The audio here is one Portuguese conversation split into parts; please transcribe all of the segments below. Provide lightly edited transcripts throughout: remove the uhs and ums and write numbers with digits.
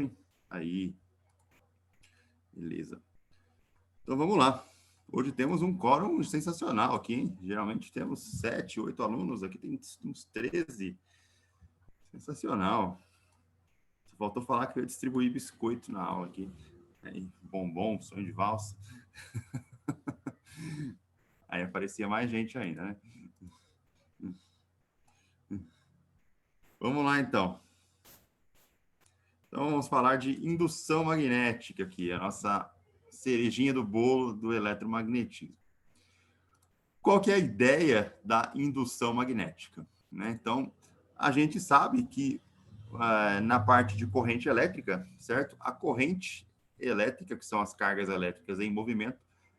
hein? Aí. Beleza. Então, vamos lá. Hoje temos um quórum sensacional aqui, hein? Geralmente temos 7, 8 alunos. Aqui tem uns 13. Sensacional. Só faltou falar que eu ia distribuir biscoito na aula aqui. Aí, bombom, sonho de valsa. Aí aparecia mais gente ainda, né? Vamos lá, então. Então, vamos falar de indução magnética aqui, a nossa cerejinha do bolo do eletromagnetismo. Qual que é a ideia da indução magnética? Né? Então, a gente sabe que na parte de corrente elétrica, certo? A corrente elétrica, que são as cargas elétricas em movimento,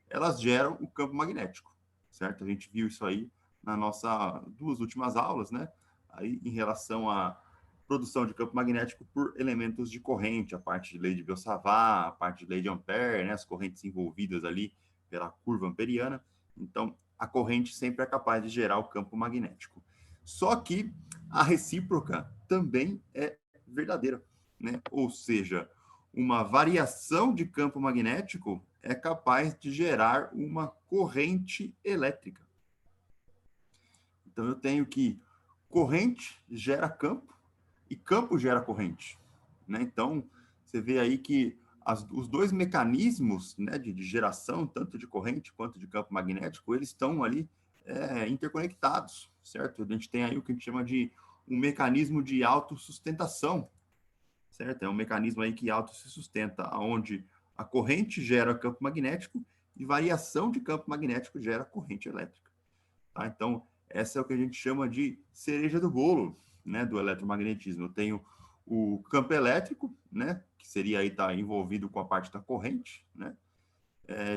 elas geram o campo magnético, certo? A gente viu isso aí na nossa duas últimas aulas, né? Aí, em relação à produção de campo magnético por elementos de corrente, a parte de lei de Biot-Savart, a parte de lei de Ampère, né? As correntes envolvidas ali pela curva amperiana. Então, a corrente sempre é capaz de gerar o campo magnético. Só que a recíproca também é verdadeira, né? Ou seja, uma variação de campo magnético é capaz de gerar uma corrente elétrica. Então, eu tenho que corrente gera campo e campo gera corrente, né? Então, você vê aí que os dois mecanismos, né, de geração, tanto de corrente quanto de campo magnético, eles estão ali interconectados, certo? A gente tem aí o que a gente chama de um mecanismo de autossustentação, certo? É um mecanismo aí que auto se sustenta, onde a corrente gera campo magnético e variação de campo magnético gera corrente elétrica. Tá? Então, essa é o que a gente chama de cereja do bolo, né, do eletromagnetismo. Eu tenho o campo elétrico, né, que seria aí tá envolvido com a parte da corrente, né,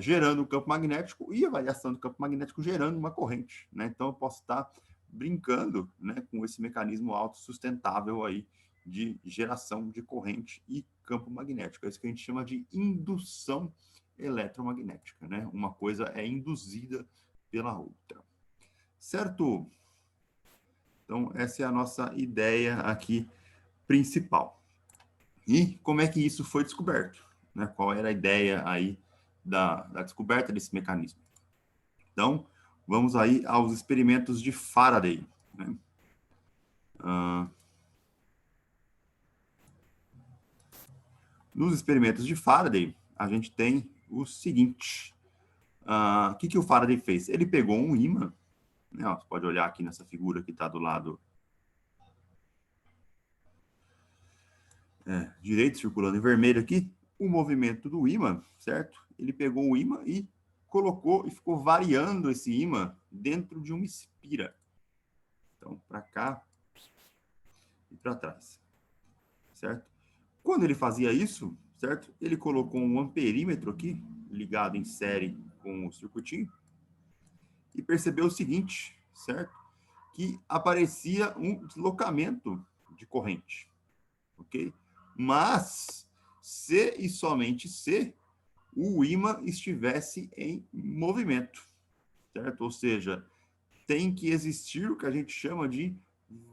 gerando o campo magnético e a variação do campo magnético gerando uma corrente, né? Então eu posso estar brincando, né, com esse mecanismo autossustentável aí de geração de corrente e campo magnético. É isso que a gente chama de indução eletromagnética, né? Uma coisa é induzida pela outra. Certo? Então, essa é a nossa ideia aqui principal. E como é que isso foi descoberto? Né? Qual era a ideia aí da descoberta desse mecanismo? Então, vamos aí aos experimentos de Faraday. Né? Nos experimentos de Faraday, a gente tem o seguinte. O que o Faraday fez? Ele pegou um ímã, né? Ó, você pode olhar aqui nessa figura que está do lado direito, circulando em vermelho aqui, o movimento do ímã, certo? Ele pegou o ímã e colocou e ficou variando esse ímã dentro de uma espira. Então, para cá e para trás, certo? Quando ele fazia isso, certo? Ele colocou um amperímetro aqui, ligado em série com o circuitinho, e percebeu o seguinte, certo? Que aparecia um deslocamento de corrente, ok? Mas, se e somente se o ímã estivesse em movimento, certo? Ou seja, tem que existir o que a gente chama de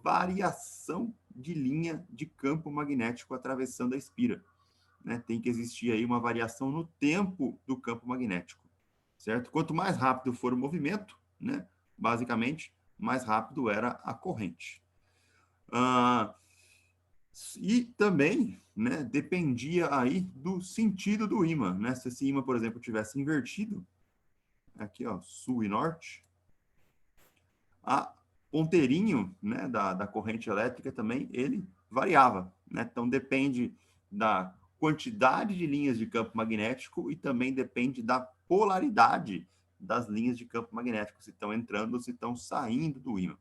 variação de linha de campo magnético atravessando a espira. Né? Tem que existir aí uma variação no tempo do campo magnético, certo? Quanto mais rápido for o movimento, né? Basicamente, mais rápido era a corrente. E também, né, dependia aí do sentido do ímã, né? Se esse ímã, por exemplo, tivesse invertido, aqui, ó, sul e norte, a ponteirinho, né, da corrente elétrica também, ele variava, né? Então, depende da quantidade de linhas de campo magnético e também depende da polaridade das linhas de campo magnético, se estão entrando ou se estão saindo do ímã.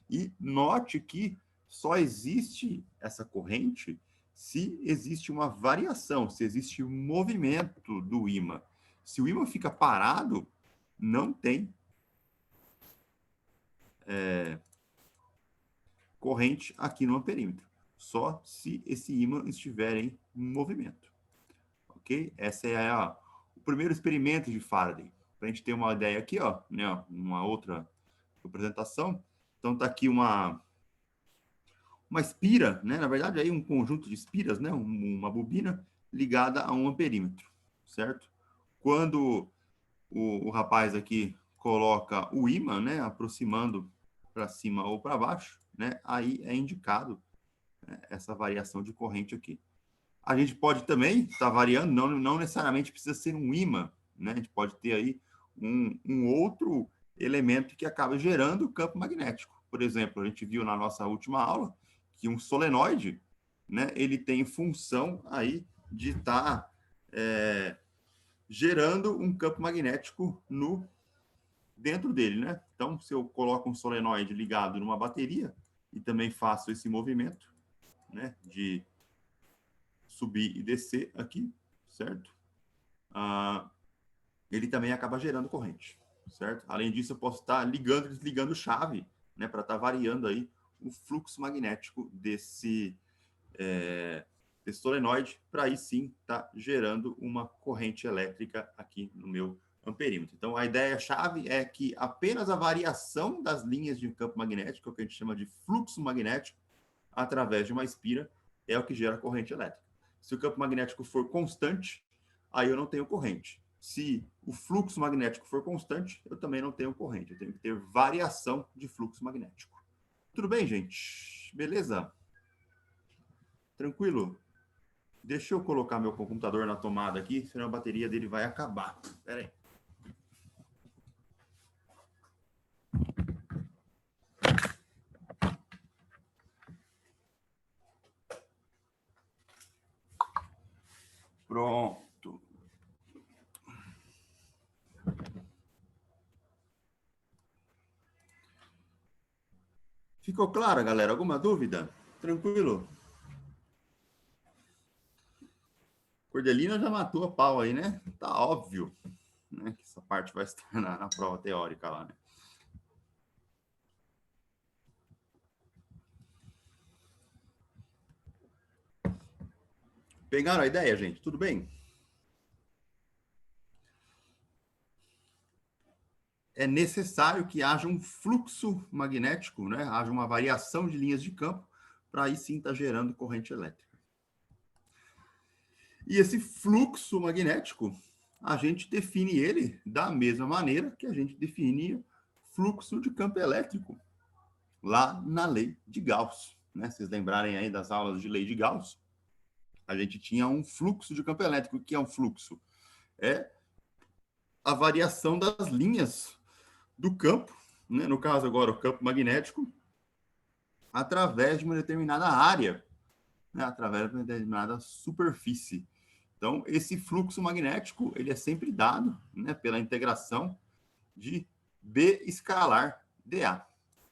E note que só existe essa corrente se existe uma variação, se existe um movimento do ímã. Se o ímã fica parado, não tem corrente aqui no perímetro. Só se esse ímã estiver em movimento. Ok? Essa é o primeiro experimento de Faraday. Para a gente ter uma ideia aqui, ó, né, uma outra apresentação. Então, está aqui uma uma espira, né? Na verdade, aí um conjunto de espiras, né? Uma bobina ligada a um amperímetro, certo? Quando o rapaz aqui coloca o ímã, né? Aproximando para cima ou para baixo, né? Aí é indicado, né, essa variação de corrente aqui. A gente pode também estar variando, não necessariamente precisa ser um ímã, né? A gente pode ter aí um outro elemento que acaba gerando campo magnético. Por exemplo, a gente viu na nossa última aula que um solenoide, né, ele tem função aí de estar gerando um campo magnético dentro dele, né? Então, se eu coloco um solenoide ligado numa bateria e também faço esse movimento, né, de subir e descer aqui, certo? Ele também acaba gerando corrente, certo? Além disso, eu posso estar ligando e desligando chave, né, para estar variando aí o fluxo magnético desse solenoide, para aí sim estar gerando uma corrente elétrica aqui no meu amperímetro. Então, a ideia-chave é que apenas a variação das linhas de campo magnético, o que a gente chama de fluxo magnético, através de uma espira, é o que gera corrente elétrica. Se o campo magnético for constante, aí eu não tenho corrente. Se o fluxo magnético for constante, eu também não tenho corrente. Eu tenho que ter variação de fluxo magnético. Tudo bem, gente? Beleza? Tranquilo? Deixa eu colocar meu computador na tomada aqui, senão a bateria dele vai acabar. Espera aí. Pronto. Ficou claro, galera? Alguma dúvida? Tranquilo? Cordelina já matou a pau aí, né? Tá óbvio, né? Que essa parte vai estar na prova teórica lá, né? Pegaram a ideia, gente? Tudo bem? É necessário que haja um fluxo magnético, né? Haja uma variação de linhas de campo, para aí sim estar gerando corrente elétrica. E esse fluxo magnético, a gente define ele da mesma maneira que a gente define fluxo de campo elétrico, lá na lei de Gauss. Né? Vocês lembrarem aí das aulas de lei de Gauss, a gente tinha um fluxo de campo elétrico. O que é um fluxo? É a variação das linhas do campo, né? No caso agora o campo magnético, através de uma determinada área, né? Através de uma determinada superfície. Então, esse fluxo magnético ele é sempre dado, né, pela integração de B escalar dA.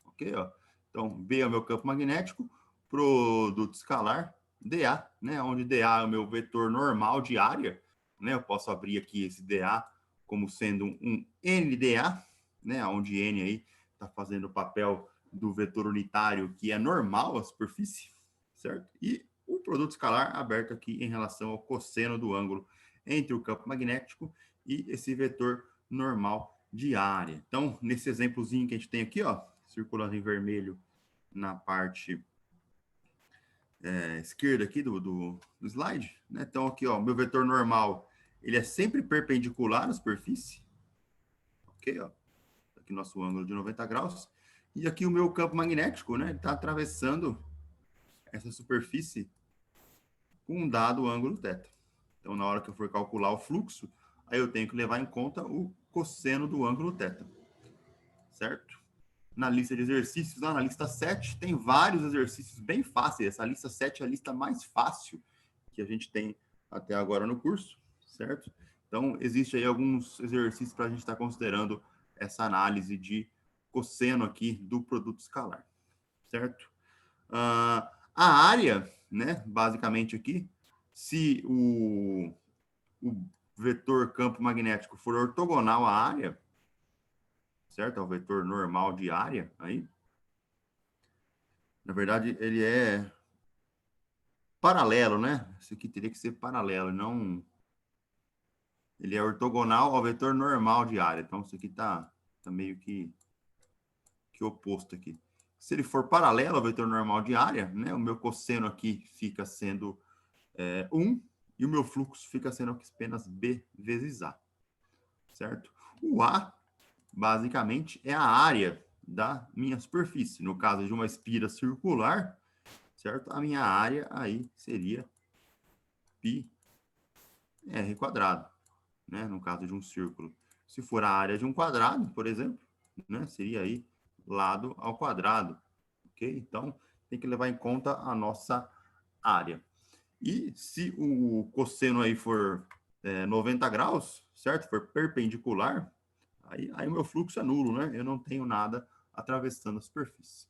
Ok? Ó. Então, B é o meu campo magnético, produto escalar dA, né, onde dA é o meu vetor normal de área. Né, eu posso abrir aqui esse dA como sendo um NdA, né, onde N aí está fazendo o papel do vetor unitário, que é normal à superfície, certo? E o produto escalar aberto aqui em relação ao cosseno do ângulo entre o campo magnético e esse vetor normal de área. Então, nesse exemplozinho que a gente tem aqui, ó, circulando em vermelho na parte esquerda aqui do slide, né? Então, aqui, ó, meu vetor normal, ele é sempre perpendicular à superfície, ok, ó, aqui nosso ângulo de 90 graus, e aqui o meu campo magnético, né, está atravessando essa superfície com um dado ângulo θ. Então, na hora que eu for calcular o fluxo, aí eu tenho que levar em conta o cosseno do ângulo θ, certo? Na lista de exercícios, lá na lista 7, tem vários exercícios bem fáceis. Essa lista 7 é a lista mais fácil que a gente tem até agora no curso, certo? Então, existe aí alguns exercícios para a gente estar considerando essa análise de cosseno aqui do produto escalar, certo? A área, né, basicamente aqui, se o vetor campo magnético for ortogonal à área, certo? É o vetor normal de área aí. Na verdade, ele é paralelo, né? Isso aqui teria que ser paralelo, não... Ele é ortogonal ao vetor normal de área. Então, isso aqui tá meio que oposto aqui. Se ele for paralelo ao vetor normal de área, né, o meu cosseno aqui fica sendo 1 e o meu fluxo fica sendo apenas B vezes A, certo? O A, basicamente, é a área da minha superfície. No caso de uma espira circular, certo? A minha área aí seria πr², né? No caso de um círculo. Se for a área de um quadrado, por exemplo, né? Seria aí lado ao quadrado, ok? Então, tem que levar em conta a nossa área. E se o cosseno aí for 90 graus, certo? For perpendicular, aí o meu fluxo é nulo, né? Eu não tenho nada atravessando a superfície.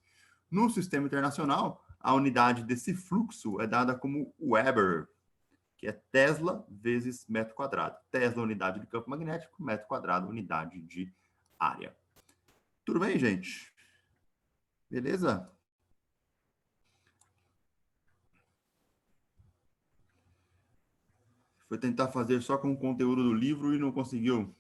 No sistema internacional, a unidade desse fluxo é dada como Weber, que é Tesla vezes metro quadrado. Tesla, unidade de campo magnético, metro quadrado, unidade de área. Tudo bem, gente? Beleza? Foi tentar fazer só com o conteúdo do livro e não conseguiu.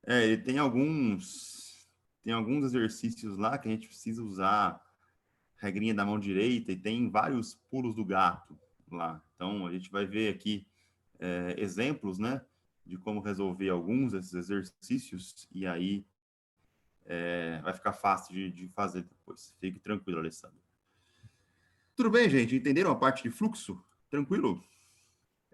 Ele tem alguns exercícios lá que a gente precisa usar regrinha da mão direita e tem vários pulos do gato lá. Então, a gente vai ver aqui exemplos, né, de como resolver alguns desses exercícios e aí vai ficar fácil de fazer depois. Fique tranquilo, Alessandro. Tudo bem, gente? Entenderam a parte de fluxo? Tranquilo?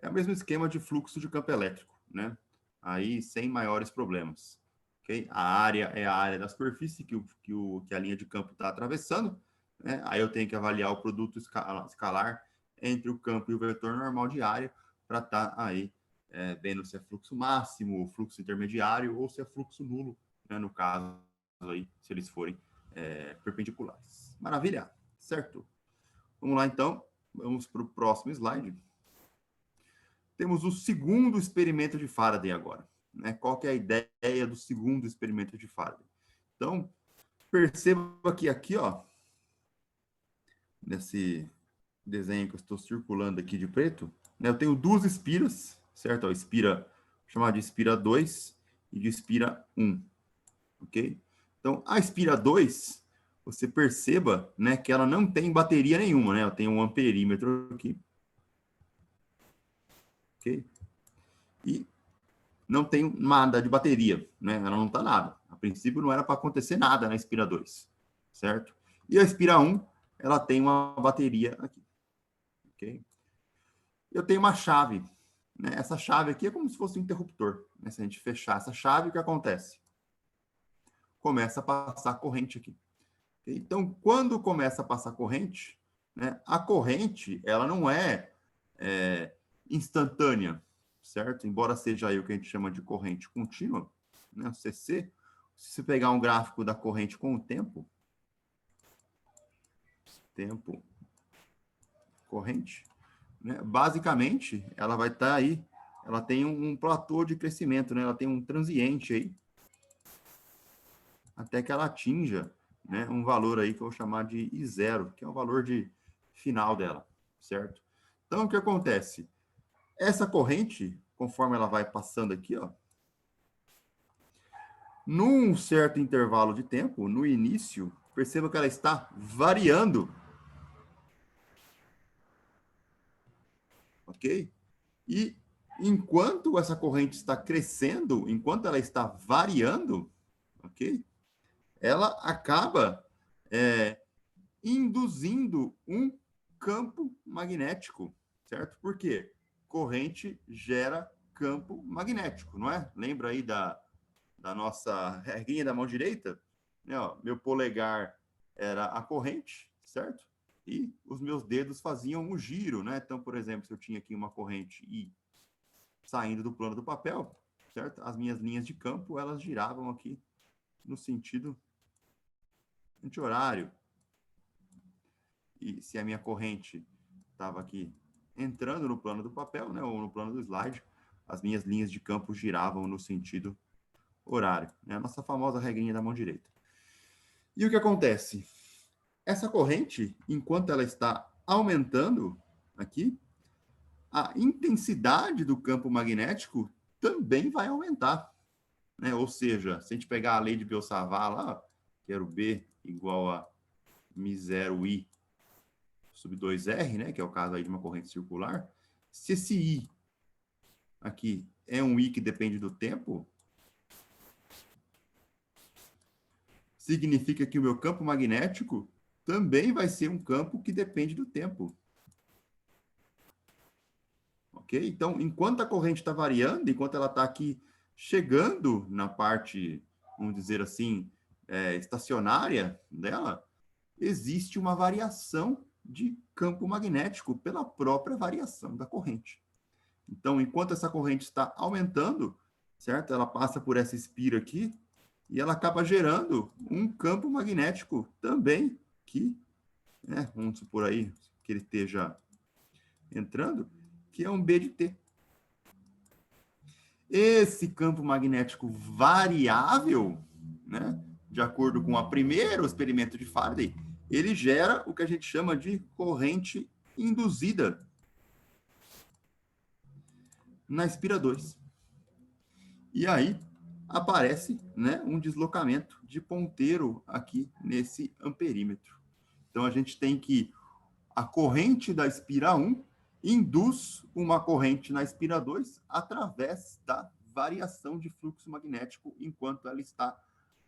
É o mesmo esquema de fluxo de campo elétrico, né? Aí, sem maiores problemas. Okay? A área é a área da superfície que a linha de campo está atravessando, né? Aí eu tenho que avaliar o produto escalar entre o campo e o vetor normal de área para estar aí vendo se é fluxo máximo, fluxo intermediário ou se é fluxo nulo, né? No caso aí, se eles forem perpendiculares. Maravilha, certo? Vamos lá, então. Vamos para o próximo slide. Temos o segundo experimento de Faraday agora. Né? Qual que é a ideia do segundo experimento de Faraday? Então, perceba que aqui, ó, nesse desenho que eu estou circulando aqui de preto, né, eu tenho duas espiras, certo? Ó, espira, chamada de espira 2 e de espira 1, ok? Então, a espira 2, você perceba, né, que ela não tem bateria nenhuma, né? Eu tenho um amperímetro aqui, ok? E não tem nada de bateria, né? Ela não está nada. A princípio não era para acontecer nada na Inspira 2, certo? E a Inspira 1, ela tem uma bateria aqui, ok? Eu tenho uma chave, né? Essa chave aqui é como se fosse um interruptor, né? Se a gente fechar essa chave, o que acontece? Começa a passar corrente aqui. Okay? Então, quando começa a passar corrente, né? A corrente, ela não é instantânea, certo? Embora seja aí o que a gente chama de corrente contínua, né? CC, se você pegar um gráfico da corrente com o tempo, corrente, né? Basicamente, ela vai estar aí, ela tem um platô de crescimento, né? Ela tem um transiente aí, até que ela atinja, né, um valor aí que eu vou chamar de I0, que é o valor de final dela, certo? Então, o que acontece? Essa corrente, conforme ela vai passando aqui, ó, num certo intervalo de tempo, no início, perceba que ela está variando, ok? E enquanto essa corrente está crescendo, enquanto ela está variando, ok? Ela acaba induzindo um campo magnético, certo? Por quê? Corrente gera campo magnético, não é? Lembra aí da nossa regrinha da mão direita? Né, ó, meu polegar era a corrente, certo? E os meus dedos faziam o giro, né? Então, por exemplo, se eu tinha aqui uma corrente I saindo do plano do papel, certo? As minhas linhas de campo, elas giravam aqui no sentido anti-horário. E se a minha corrente estava aqui entrando no plano do papel, né, ou no plano do slide, as minhas linhas de campo giravam no sentido horário, né? A nossa famosa regrinha da mão direita. E o que acontece? Essa corrente, enquanto ela está aumentando aqui, a intensidade do campo magnético também vai aumentar, né? Ou seja, se a gente pegar a lei de Biot-Savart lá, que era o B igual a μ0i sub 2r, né? Que é o caso aí de uma corrente circular. Se esse i aqui é um i que depende do tempo, significa que o meu campo magnético também vai ser um campo que depende do tempo. Ok? Então, enquanto a corrente está variando, enquanto ela está aqui chegando na parte, vamos dizer assim, estacionária dela, existe uma variação de campo magnético pela própria variação da corrente. Então, enquanto essa corrente está aumentando, certo? Ela passa por essa espira aqui e ela acaba gerando um campo magnético também que, né, vamos supor aí que ele esteja entrando, que é um B de T. Esse campo magnético variável, né, de acordo com o primeiro experimento de Faraday, ele gera o que a gente chama de corrente induzida na espira 2. E aí aparece, né, um deslocamento de ponteiro aqui nesse amperímetro. Então a gente tem que a corrente da espira 1 induz uma corrente na espira 2 através da variação de fluxo magnético enquanto ela está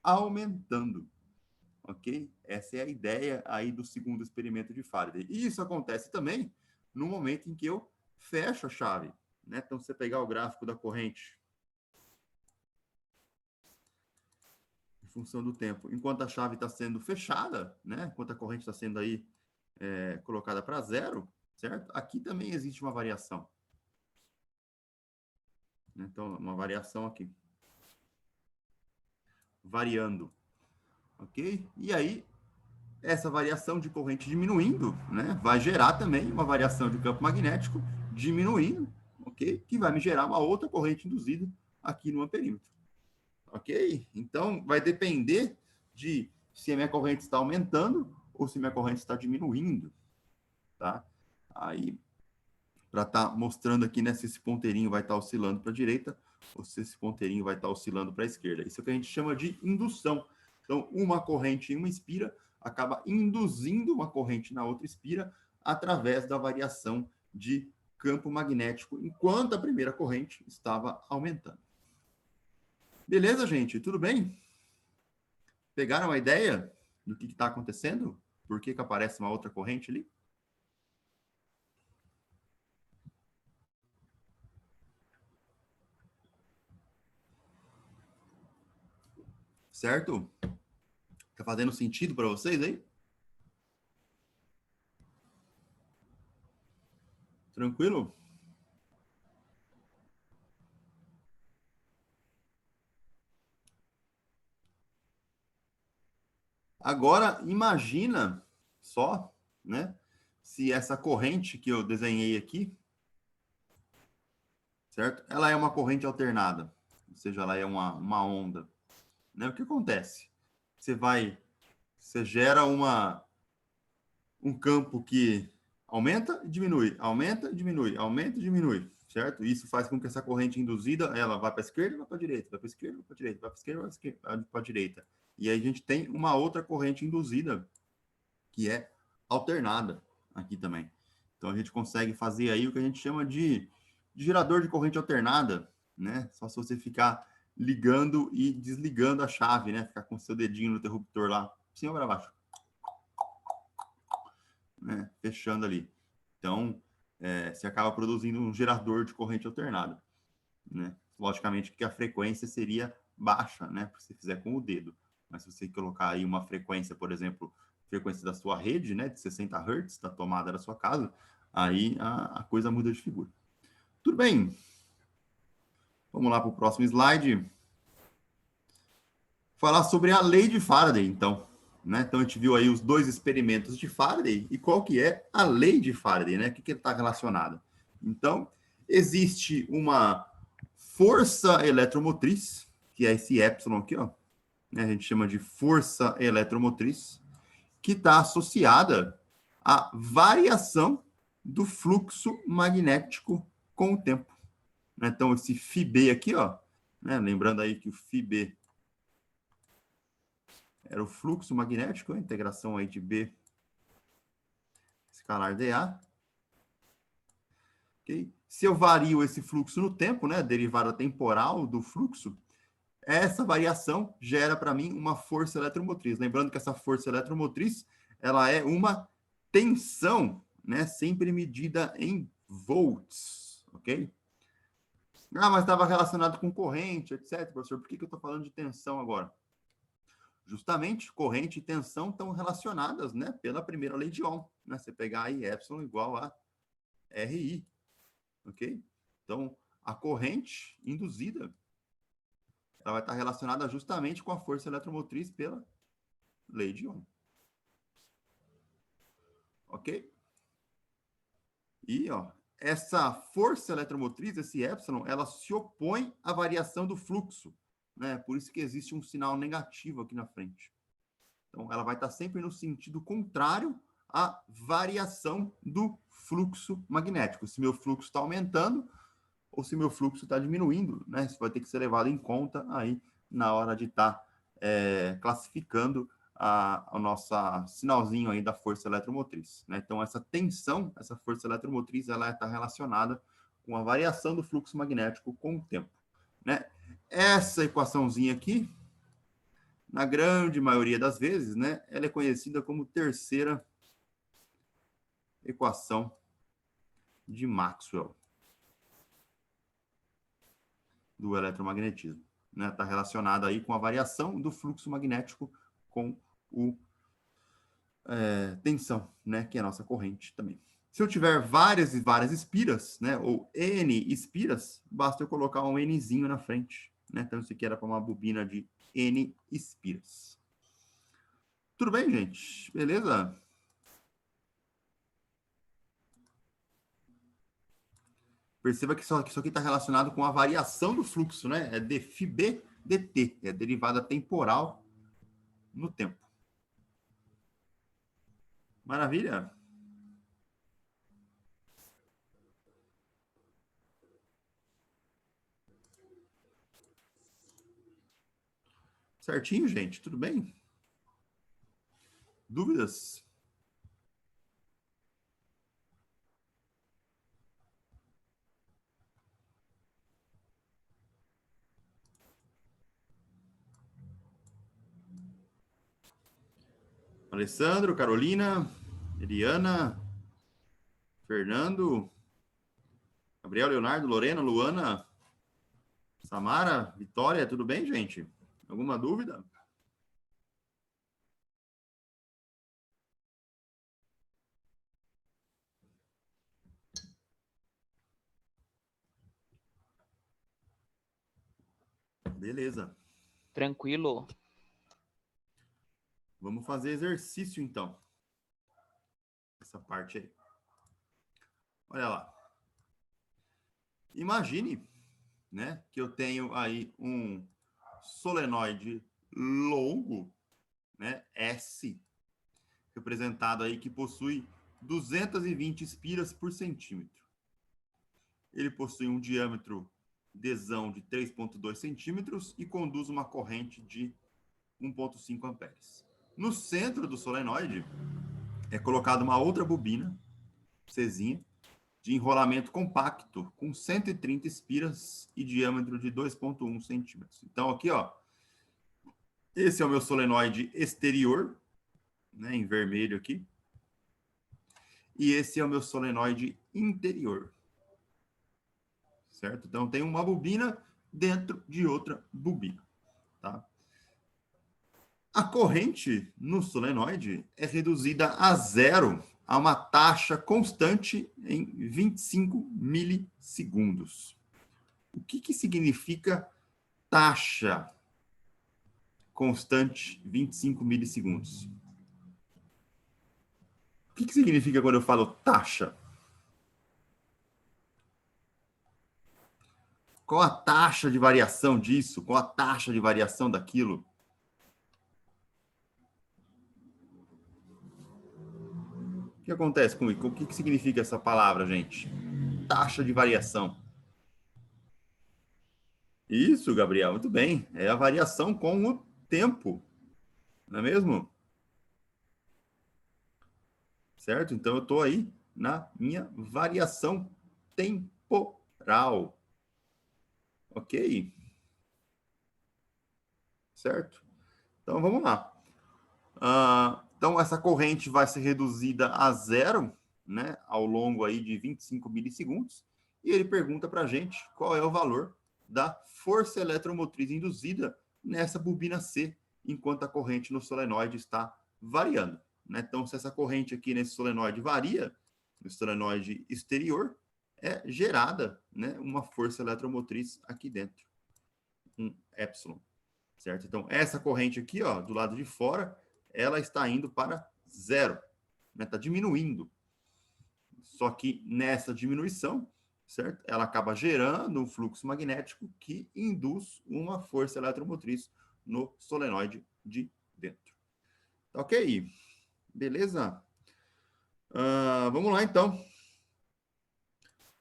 aumentando. Ok? Essa é a ideia aí do segundo experimento de Faraday. E isso acontece também no momento em que eu fecho a chave, né? Então, se você pegar o gráfico da corrente em função do tempo, enquanto a chave está sendo fechada, né? Enquanto a corrente está sendo aí colocada para zero, certo? Aqui também existe uma variação. Então, uma variação aqui. Variando. Ok? E aí, essa variação de corrente diminuindo, né, vai gerar também uma variação de campo magnético diminuindo, ok? Que vai me gerar uma outra corrente induzida aqui no amperímetro. Ok? Então, vai depender de se a minha corrente está aumentando ou se minha corrente está diminuindo, tá? Aí, para estar mostrando aqui, né, se esse ponteirinho vai estar oscilando para a direita ou se esse ponteirinho vai estar oscilando para a esquerda. Isso é o que a gente chama de indução. Então, uma corrente em uma espira acaba induzindo uma corrente na outra espira através da variação de campo magnético, enquanto a primeira corrente estava aumentando. Beleza, gente? Tudo bem? Pegaram a ideia do que está acontecendo? Por que aparece uma outra corrente ali? Certo? Tá fazendo sentido para vocês aí? Tranquilo? Agora, imagina só, né? Se essa corrente que eu desenhei aqui, certo? Ela é uma corrente alternada, ou seja, ela é uma onda. Né? O que acontece? Você gera um campo que aumenta e diminui, aumenta e diminui, aumenta e diminui, certo? Isso faz com que essa corrente induzida, ela vá para a esquerda, vá para a direita, vai para a esquerda, vai para a direita, vai para a esquerda, vai para a direita. E aí a gente tem uma outra corrente induzida, que é alternada aqui também. Então a gente consegue fazer aí o que a gente chama de gerador de corrente alternada, né? Só se você ficar ligando e desligando a chave, né? Ficar com o seu dedinho no interruptor lá, cima para baixo, né? Fechando ali. Então, você acaba produzindo um gerador de corrente alternada, né? Logicamente que a frequência seria baixa, né? Se você fizer com o dedo. Mas se você colocar aí uma frequência, por exemplo, frequência da sua rede, né? De 60 Hz, da tomada da sua casa, aí a coisa muda de figura. Tudo bem. Vamos lá para o próximo slide. Falar sobre a lei de Faraday, então. Né? Então, a gente viu aí os dois experimentos de Faraday e qual que é a lei de Faraday, né? O que está relacionado. Então, existe uma força eletromotriz, que é esse epsilon aqui, ó, né? A gente chama de força eletromotriz, que está associada à variação do fluxo magnético com o tempo. Então, esse φB aqui, ó, né? Lembrando aí que o φB era o fluxo magnético, a integração aí de B escalar dA. Okay? Se eu vario esse fluxo no tempo, né, a derivada temporal do fluxo, essa variação gera para mim uma força eletromotriz. Lembrando que essa força eletromotriz, ela é uma tensão, né, sempre medida em volts, ok? Ah, mas estava relacionado com corrente, etc, professor. Por que eu estou falando de tensão agora? Justamente, corrente e tensão estão relacionadas, né, pela primeira lei de Ohm, né? Você pegar aí epsilon igual a RI, ok? Então, a corrente induzida, ela vai estar relacionada justamente com a força eletromotriz pela lei de Ohm, ok? E, ó, essa força eletromotriz, esse epsilon, ela se opõe à variação do fluxo, né? Por isso que existe um sinal negativo aqui na frente. Então, ela vai estar sempre no sentido contrário à variação do fluxo magnético. Se meu fluxo está aumentando ou se meu fluxo está diminuindo, né? Isso vai ter que ser levado em conta aí na hora de estar classificando o nosso sinalzinho aí da força eletromotriz, né? Então, essa tensão, essa força eletromotriz, ela está relacionada com a variação do fluxo magnético com o tempo, né? Essa equaçãozinha aqui, na grande maioria das vezes, né, ela é conhecida como terceira equação de Maxwell do eletromagnetismo, né? Está relacionada aí com a variação do fluxo magnético com o tensão, né, que é a nossa corrente também. Se eu tiver várias e várias espiras, né, ou N espiras, basta eu colocar um Nzinho na frente, né? Então isso aqui era para uma bobina de N espiras. Tudo bem, gente? Beleza? Perceba que isso aqui está relacionado com a variação do fluxo, né? É dφB dt, é a derivada temporal no tempo. Maravilha? Certinho, gente? Tudo bem? Dúvidas? Alessandro, Carolina, Eliana, Fernando, Gabriel, Leonardo, Lorena, Luana, Samara, Vitória, tudo bem, gente? Alguma dúvida? Beleza. Tranquilo. Vamos fazer exercício, então. Essa parte aí. Olha lá. Imagine, né, que eu tenho aí um solenoide longo, né, S, representado aí que possui 220 espiras por centímetro. Ele possui um diâmetro desão de 3,2 centímetros e conduz uma corrente de 1,5 amperes. No centro do solenoide é colocada uma outra bobina, Czinha, de enrolamento compacto, com 130 espiras e diâmetro de 2,1 centímetros. Então, aqui, ó, esse é o meu solenoide exterior, né, em vermelho aqui. E esse é o meu solenoide interior. Certo? Então, tem uma bobina dentro de outra bobina. Tá? A corrente no solenoide é reduzida a zero a uma taxa constante em 25 milissegundos. O que significa taxa constante 25 milissegundos? O que significa quando eu falo taxa? Qual a taxa de variação disso? Qual a taxa de variação daquilo? O que acontece comigo? O que significa essa palavra, gente? Taxa de variação. Isso, Gabriel, muito bem. É a variação com o tempo, não é mesmo? Certo? Então, eu estou aí na minha variação temporal. Ok? Certo? Então, vamos lá. Então, essa corrente vai ser reduzida a zero, né, ao longo aí de 25 milissegundos. E ele pergunta para a gente qual é o valor da força eletromotriz induzida nessa bobina C, enquanto a corrente no solenoide está variando. Né? Então, se essa corrente aqui nesse solenoide varia, no solenoide exterior, é gerada, né, uma força eletromotriz aqui dentro, um epsilon. Certo? Então, essa corrente aqui, ó, do lado de fora, ela está indo para zero, né? Está diminuindo. Só que nessa diminuição, certo? Ela acaba gerando um fluxo magnético que induz uma força eletromotriz no solenoide de dentro. Tá ok? Beleza? Vamos lá, então.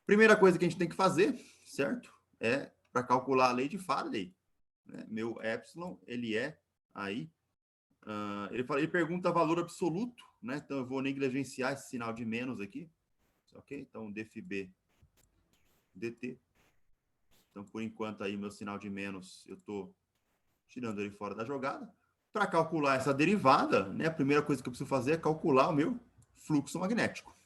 Primeira coisa que a gente tem que fazer, certo? É para calcular a lei de Faraday. Né? Meu epsilon, ele é aí ele pergunta valor absoluto, né? Então eu vou negligenciar esse sinal de menos aqui, ok? Então dfb dt. Então por enquanto aí meu sinal de menos eu estou tirando ele fora da jogada. Para calcular essa derivada, né? A primeira coisa que eu preciso fazer é calcular o meu fluxo magnético,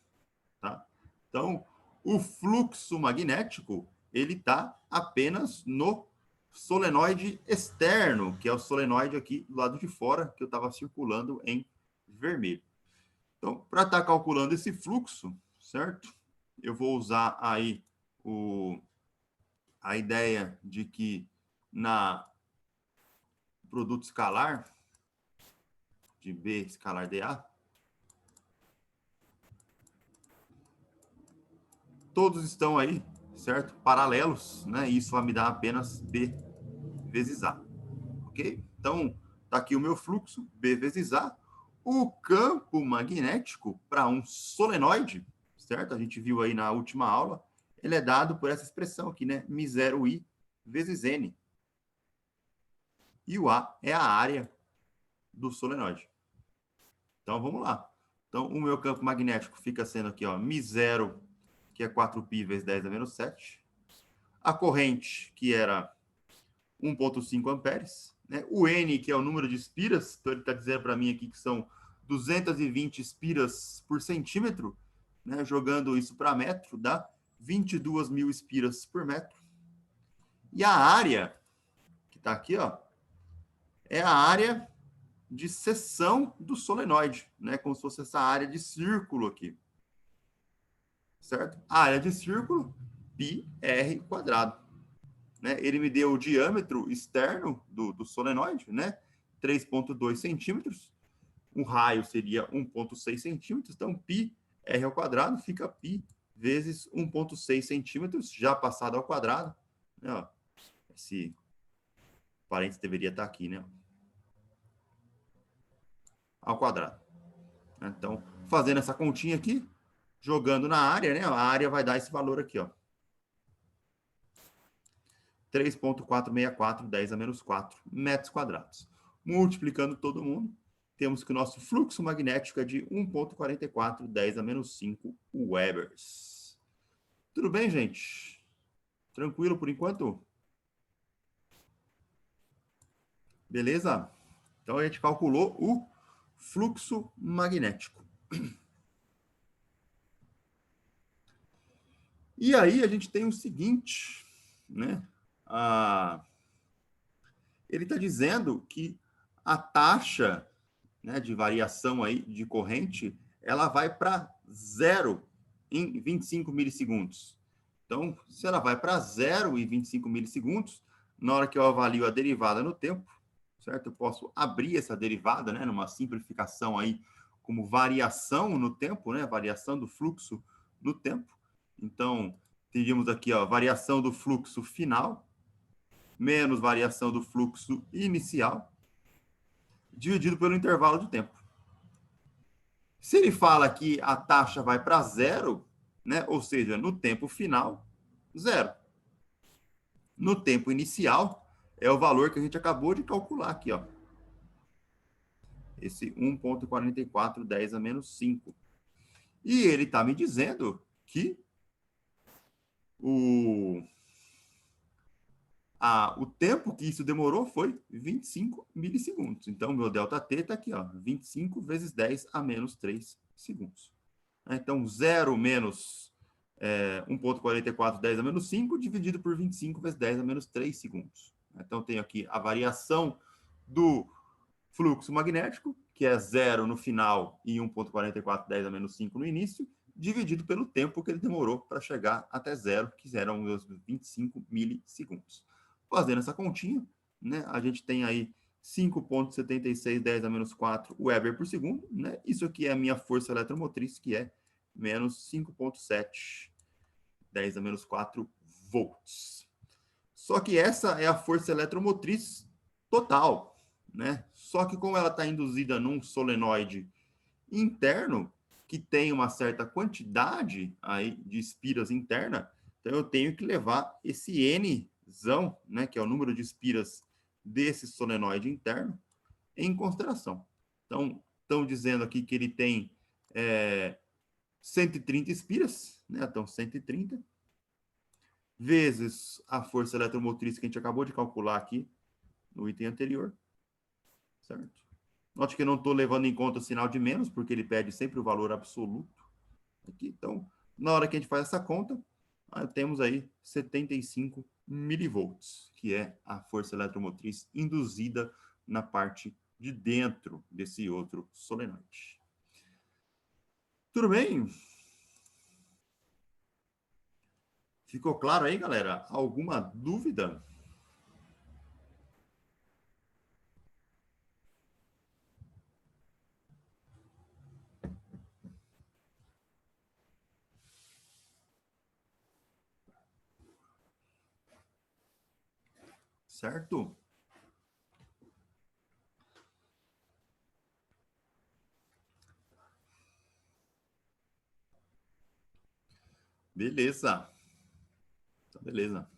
tá? Então o fluxo magnético ele está apenas no solenoide externo, que é o solenoide aqui do lado de fora, que eu estava circulando em vermelho. Então, para estar calculando esse fluxo, certo? Eu vou usar aí a ideia de que na produto escalar, de B escalar dA, todos estão aí, certo? Paralelos, né? E isso vai me dar apenas B vezes A, ok? Então, tá aqui o meu fluxo, B vezes A. O campo magnético para um solenoide, certo? A gente viu aí na última aula, ele é dado por essa expressão aqui, né? μ0i vezes N. E o A é a área do solenoide. Então, vamos lá. Então, o meu campo magnético fica sendo aqui, ó, μ0, que é 4π vezes 10 a menos 7. A corrente, que era 1,5 amperes. Né? O N, que é o número de espiras, então ele está dizendo para mim aqui que são 220 espiras por centímetro, né? Jogando isso para metro, dá 22 mil espiras por metro. E a área, que está aqui, ó, é a área de seção do solenoide, né? Como se fosse essa área de círculo aqui. Certo? A área de círculo, πr quadrado. Né? Ele me deu o diâmetro externo do solenoide, né? 3,2 centímetros. O raio seria 1,6 centímetros. Então, πr ao quadrado fica π vezes 1,6 centímetros, já passado ao quadrado. Né? Ó, esse parênteses deveria estar aqui, né? Ao quadrado. Então, fazendo essa continha aqui, jogando na área, né? A área vai dar esse valor aqui, ó. 3,464, 10 a menos 4 metros quadrados. Multiplicando todo mundo, temos que o nosso fluxo magnético é de 1,44, 10 a menos 5 Webers. Tudo bem, gente? Tranquilo por enquanto? Beleza? Então, a gente calculou o fluxo magnético. E aí, a gente tem o seguinte, né? Ele está dizendo que a taxa, né, de variação aí de corrente, ela vai para zero em 25 milissegundos. Então, se ela vai para zero em 25 milissegundos, na hora que eu avalio a derivada no tempo, certo? Eu posso abrir essa derivada, né, numa simplificação aí como variação no tempo, né, variação do fluxo no tempo. Então, teríamos aqui, ó, variação do fluxo final menos variação do fluxo inicial dividido pelo intervalo de tempo. Se ele fala que a taxa vai para zero, né, ou seja, no tempo final, zero. no tempo inicial, é o valor que a gente acabou de calcular aqui, ó. Esse 1,4410 a menos 5. E ele está me dizendo que o tempo que isso demorou foi 25 milissegundos. Então, meu ΔT está aqui, ó, 25 vezes 10 a menos 3 segundos. Então, 0 menos 1,4410 a menos 5 dividido por 25 vezes 10 a menos 3 segundos. Então, tenho aqui a variação do fluxo magnético, que é 0 no final e 1,4410 a menos 5 no início, dividido pelo tempo que ele demorou para chegar até zero, que eram os 25 milissegundos. Fazendo essa continha, né, a gente tem aí 5,7610 a menos 4 Weber por segundo. Né? Isso aqui é a minha força eletromotriz, que é menos 5,710 a menos 4 volts. Só que essa é a força eletromotriz total, né? Só que como ela está induzida num solenoide interno, que tem uma certa quantidade aí de espiras interna, então eu tenho que levar esse Nzão, né, que é o número de espiras desse solenoide interno, em consideração. Então, estão dizendo aqui que ele tem 130 espiras, né? Então, 130 vezes a força eletromotriz que a gente acabou de calcular aqui no item anterior, certo? Note que eu não estou levando em conta o sinal de menos, porque ele pede sempre o valor absoluto aqui. Então, na hora que a gente faz essa conta, temos aí 75 milivolts, que é a força eletromotriz induzida na parte de dentro desse outro solenoide. Tudo bem? Ficou claro aí, galera? Alguma dúvida? Certo? Beleza. Então, beleza.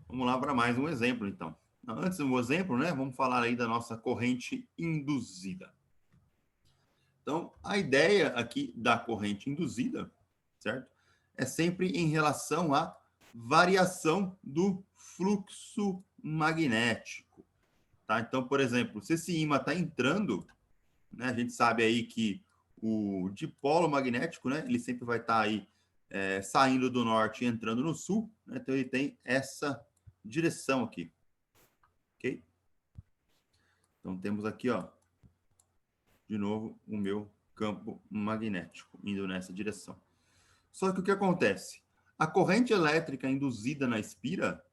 Vamos lá para mais um exemplo, então. Antes do exemplo, né, vamos falar aí da nossa corrente induzida. Então, a ideia aqui da corrente induzida, certo? É sempre em relação à variação do fluxo magnético, tá? Então, por exemplo, se esse ímã está entrando, né, a gente sabe aí que o dipolo magnético, né, ele sempre vai estar aí saindo do norte e entrando no sul, né? Então ele tem essa direção aqui, ok? Então temos aqui, ó, de novo o meu campo magnético indo nessa direção. Só que o que acontece? A corrente elétrica induzida na espira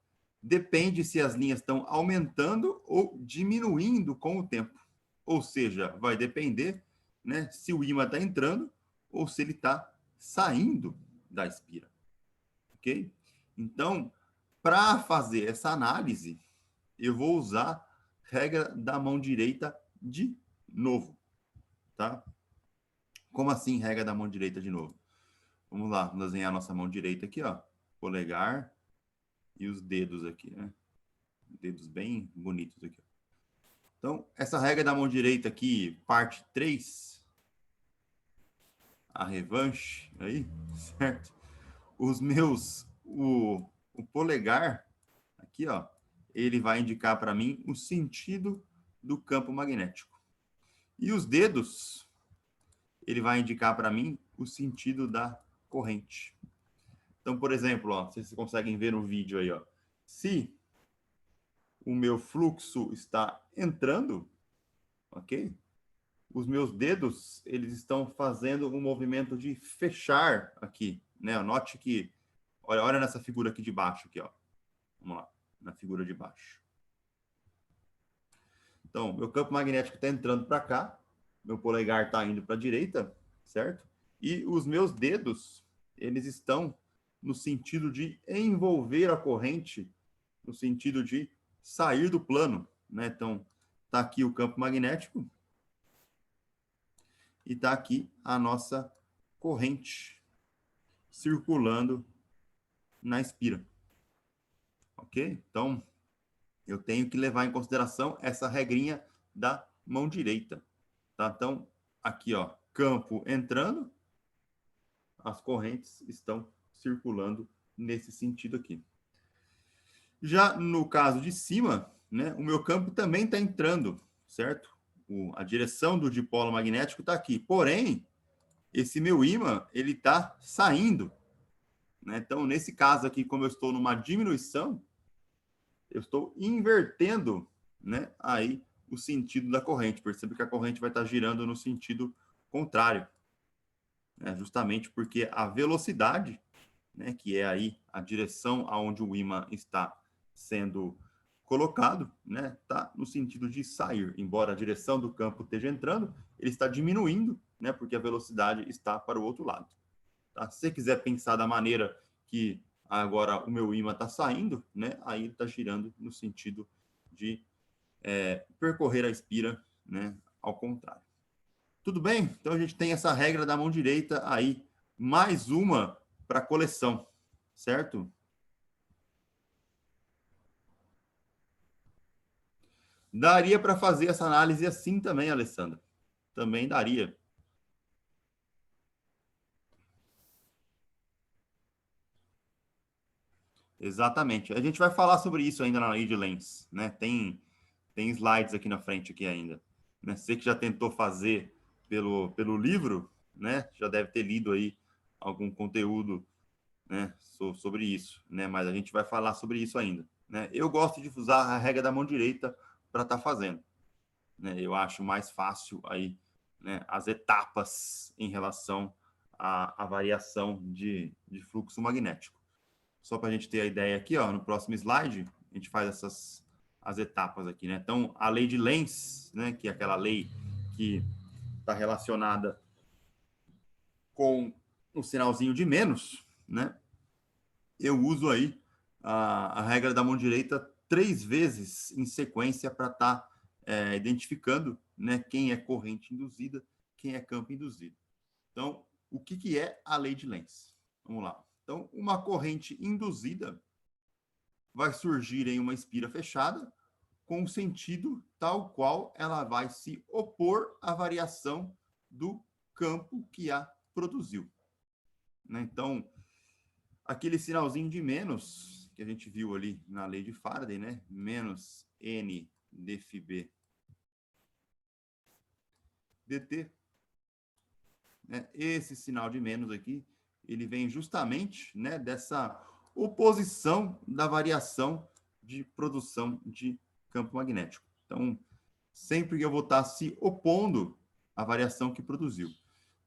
depende se as linhas estão aumentando ou diminuindo com o tempo. Ou seja, vai depender, né, se o ímã está entrando ou se ele está saindo da espira. Ok? Então, para fazer essa análise, eu vou usar regra da mão direita de novo. Tá? Como assim regra da mão direita de novo? Vamos lá, vamos desenhar a nossa mão direita aqui, ó. Polegar e os dedos aqui, né? Dedos bem bonitos aqui. Então, essa regra da mão direita aqui, parte 3, a revanche aí, certo? O polegar aqui, ó, ele vai indicar para mim o sentido do campo magnético. E os dedos, ele vai indicar para mim o sentido da corrente. Então, por exemplo, ó, vocês conseguem ver no vídeo aí, ó, se o meu fluxo está entrando, ok? Os meus dedos, eles estão fazendo um movimento de fechar aqui, né? Note que, olha nessa figura aqui de baixo, aqui, ó. Vamos lá, na figura de baixo. Então, meu campo magnético está entrando para cá, meu polegar está indo para a direita, certo? E os meus dedos, eles estão no sentido de envolver a corrente, no sentido de sair do plano, né? Então, está aqui o campo magnético e está aqui a nossa corrente circulando na espira. Ok? Então, eu tenho que levar em consideração essa regrinha da mão direita. Tá? Então, aqui, ó, campo entrando, as correntes estão circulando nesse sentido aqui. Já no caso de cima, né, o meu campo também está entrando, certo? A direção do dipolo magnético está aqui. Porém, esse meu ímã, ele está saindo. Né? Então, nesse caso aqui, como eu estou numa diminuição, eu estou invertendo, né, aí o sentido da corrente. Percebe que a corrente vai estar girando no sentido contrário. Né? Justamente porque a velocidade, né, que é aí a direção aonde o ímã está sendo colocado, né, está no sentido de sair. Embora a direção do campo esteja entrando, ele está diminuindo, né, porque a velocidade está para o outro lado. Tá? Se você quiser pensar da maneira que agora o meu ímã está saindo, né, aí ele está girando no sentido de percorrer a espira, né, ao contrário. Tudo bem? Então a gente tem essa regra da mão direita aí, mais uma para coleção, certo? Daria para fazer essa análise assim também, Alessandra. Também daria. Exatamente. A gente vai falar sobre isso ainda na lei de Lenz, né? Tem slides aqui na frente aqui ainda. Né? Você que já tentou fazer pelo livro, né? Já deve ter lido aí algum conteúdo, né? Sobre isso, né? Mas a gente vai falar sobre isso ainda. Né? Eu gosto de usar a regra da mão direita para estar fazendo. Né? Eu acho mais fácil aí, né, as etapas em relação à variação de fluxo magnético. Só para a gente ter a ideia aqui, ó, no próximo slide, a gente faz as etapas aqui, né? Então, a lei de Lenz, né, que é aquela lei que está relacionada com um sinalzinho de menos, né? Eu uso aí a regra da mão direita 3 vezes em sequência para estar identificando, né, quem é corrente induzida, quem é campo induzido. Então, o que é a lei de Lenz? Vamos lá. Então, uma corrente induzida vai surgir em uma espira fechada com um sentido tal qual ela vai se opor à variação do campo que a produziu. Né? Então, aquele sinalzinho de menos que a gente viu ali na lei de Faraday, né? Menos N dφb dt, né? Esse sinal de menos aqui, ele vem justamente, né, dessa oposição da variação de produção de campo magnético. Então, sempre que eu vou estar se opondo à variação que produziu.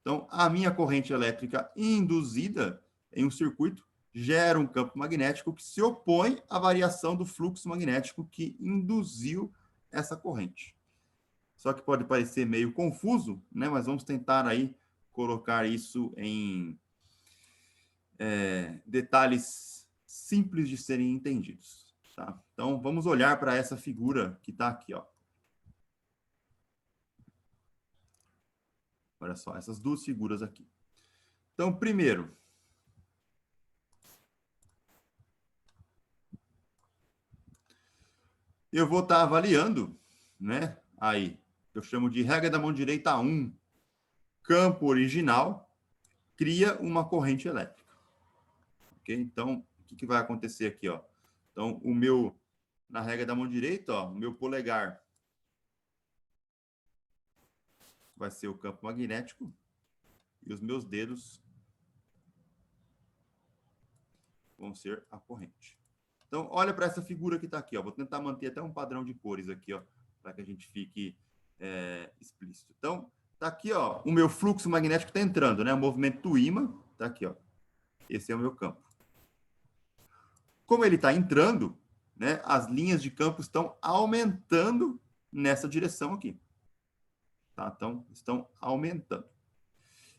Então, a minha corrente elétrica induzida em um circuito gera um campo magnético que se opõe à variação do fluxo magnético que induziu essa corrente. Só que pode parecer meio confuso, né? Mas vamos tentar aí colocar isso em detalhes simples de serem entendidos. Tá? Então, vamos olhar para essa figura que está aqui, ó. Olha só, essas duas figuras aqui. Então, primeiro, eu vou estar avaliando, né? Aí, eu chamo de regra da mão direita 1, campo original, cria uma corrente elétrica. Ok? Então, o que vai acontecer aqui, ó? Então, na regra da mão direita, ó, o meu polegar vai ser o campo magnético e os meus dedos vão ser a corrente. Então, olha para essa figura que está aqui, ó. Vou tentar manter até um padrão de cores aqui, ó, para que a gente fique explícito. Então, tá aqui, ó, o meu fluxo magnético está entrando, né? O movimento do ímã tá aqui, ó. Esse é o meu campo. Como ele está entrando, né? As linhas de campo estão aumentando nessa direção aqui, tá? Então, estão aumentando.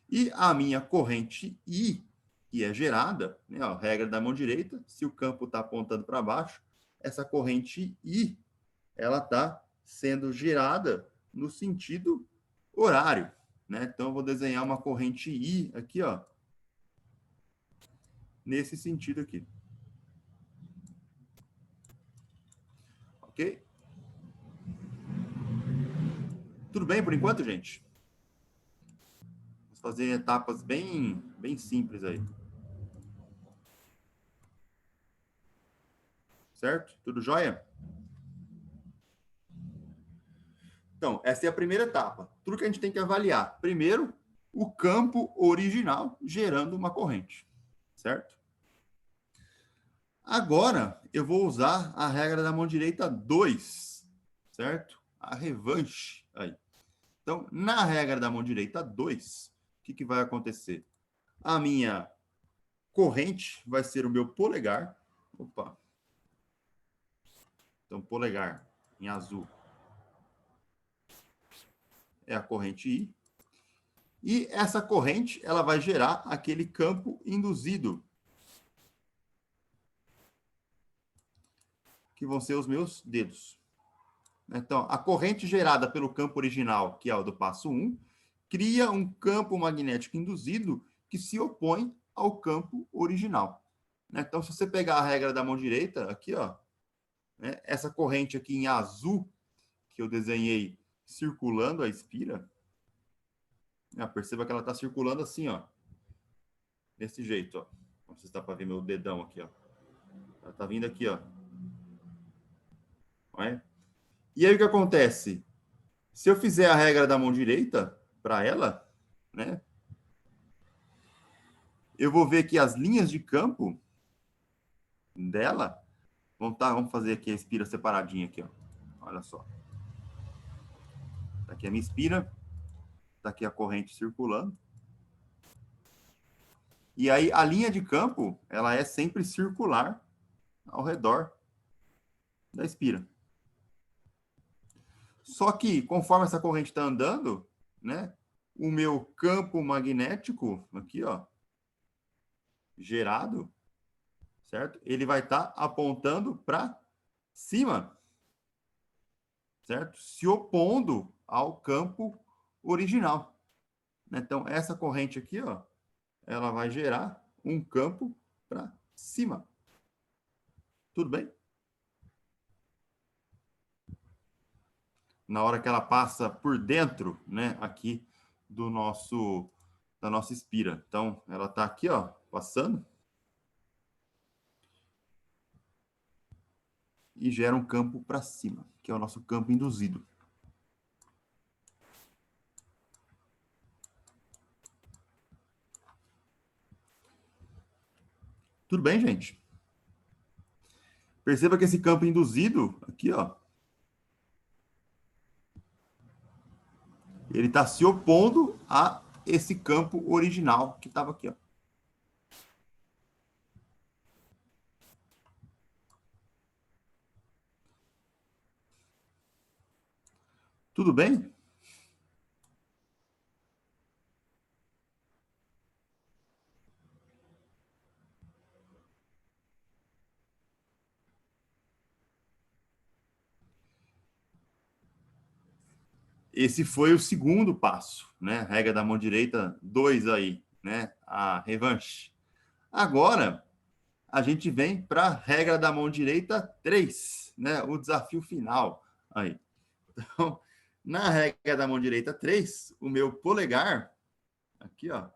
E a minha corrente I, que é gerada, né? Ó, regra da mão direita, se o campo está apontando para baixo, essa corrente I, ela está sendo gerada no sentido horário, né? Então, eu vou desenhar uma corrente I aqui, ó, nesse sentido aqui. Ok? Tudo bem por enquanto, gente? Vamos fazer etapas bem simples aí. Certo? Tudo jóia? Então, essa é a primeira etapa. Tudo que a gente tem que avaliar. Primeiro, o campo original gerando uma corrente. Certo? Agora, eu vou usar a regra da mão direita 2. Certo? A revanche aí. Então, na regra da mão direita 2, o que vai acontecer? A minha corrente vai ser o meu polegar. Opa. Então, polegar em azul é a corrente I. E essa corrente, ela vai gerar aquele campo induzido, que vão ser os meus dedos. Então, a corrente gerada pelo campo original, que é o do passo 1, cria um campo magnético induzido que se opõe ao campo original. Então, se você pegar a regra da mão direita, aqui, ó, essa corrente aqui em azul, que eu desenhei circulando a espira, perceba que ela está circulando assim, ó, desse jeito, ó. Não sei se dá para ver meu dedão aqui, ó. Ela está vindo aqui, ó. Não é? E aí o que acontece? Se eu fizer a regra da mão direita para ela, né? Eu vou ver que as linhas de campo dela vamos fazer aqui a espira separadinha aqui, ó. Olha só. Tá aqui a minha espira, tá aqui a corrente circulando. E aí a linha de campo, ela é sempre circular ao redor da espira. Só que conforme essa corrente está andando, né, o meu campo magnético aqui, ó, gerado, certo? Ele vai estar apontando para cima, certo? Se opondo ao campo original. Então, essa corrente aqui, ó, ela vai gerar um campo para cima. Tudo bem? Na hora que ela passa por dentro, né, aqui da nossa espira. Então, ela está aqui, ó, passando e gera um campo para cima, que é o nosso campo induzido. Tudo bem, gente? Perceba que esse campo induzido, aqui, ó, ele está se opondo a esse campo original que estava aqui, ó. Tudo bem? Esse foi o segundo passo, né? Regra da mão direita 2 aí, né? A revanche. Agora, a gente vem para a regra da mão direita 3, né? O desafio final aí. Então, na regra da mão direita 3, o meu polegar, aqui, ó,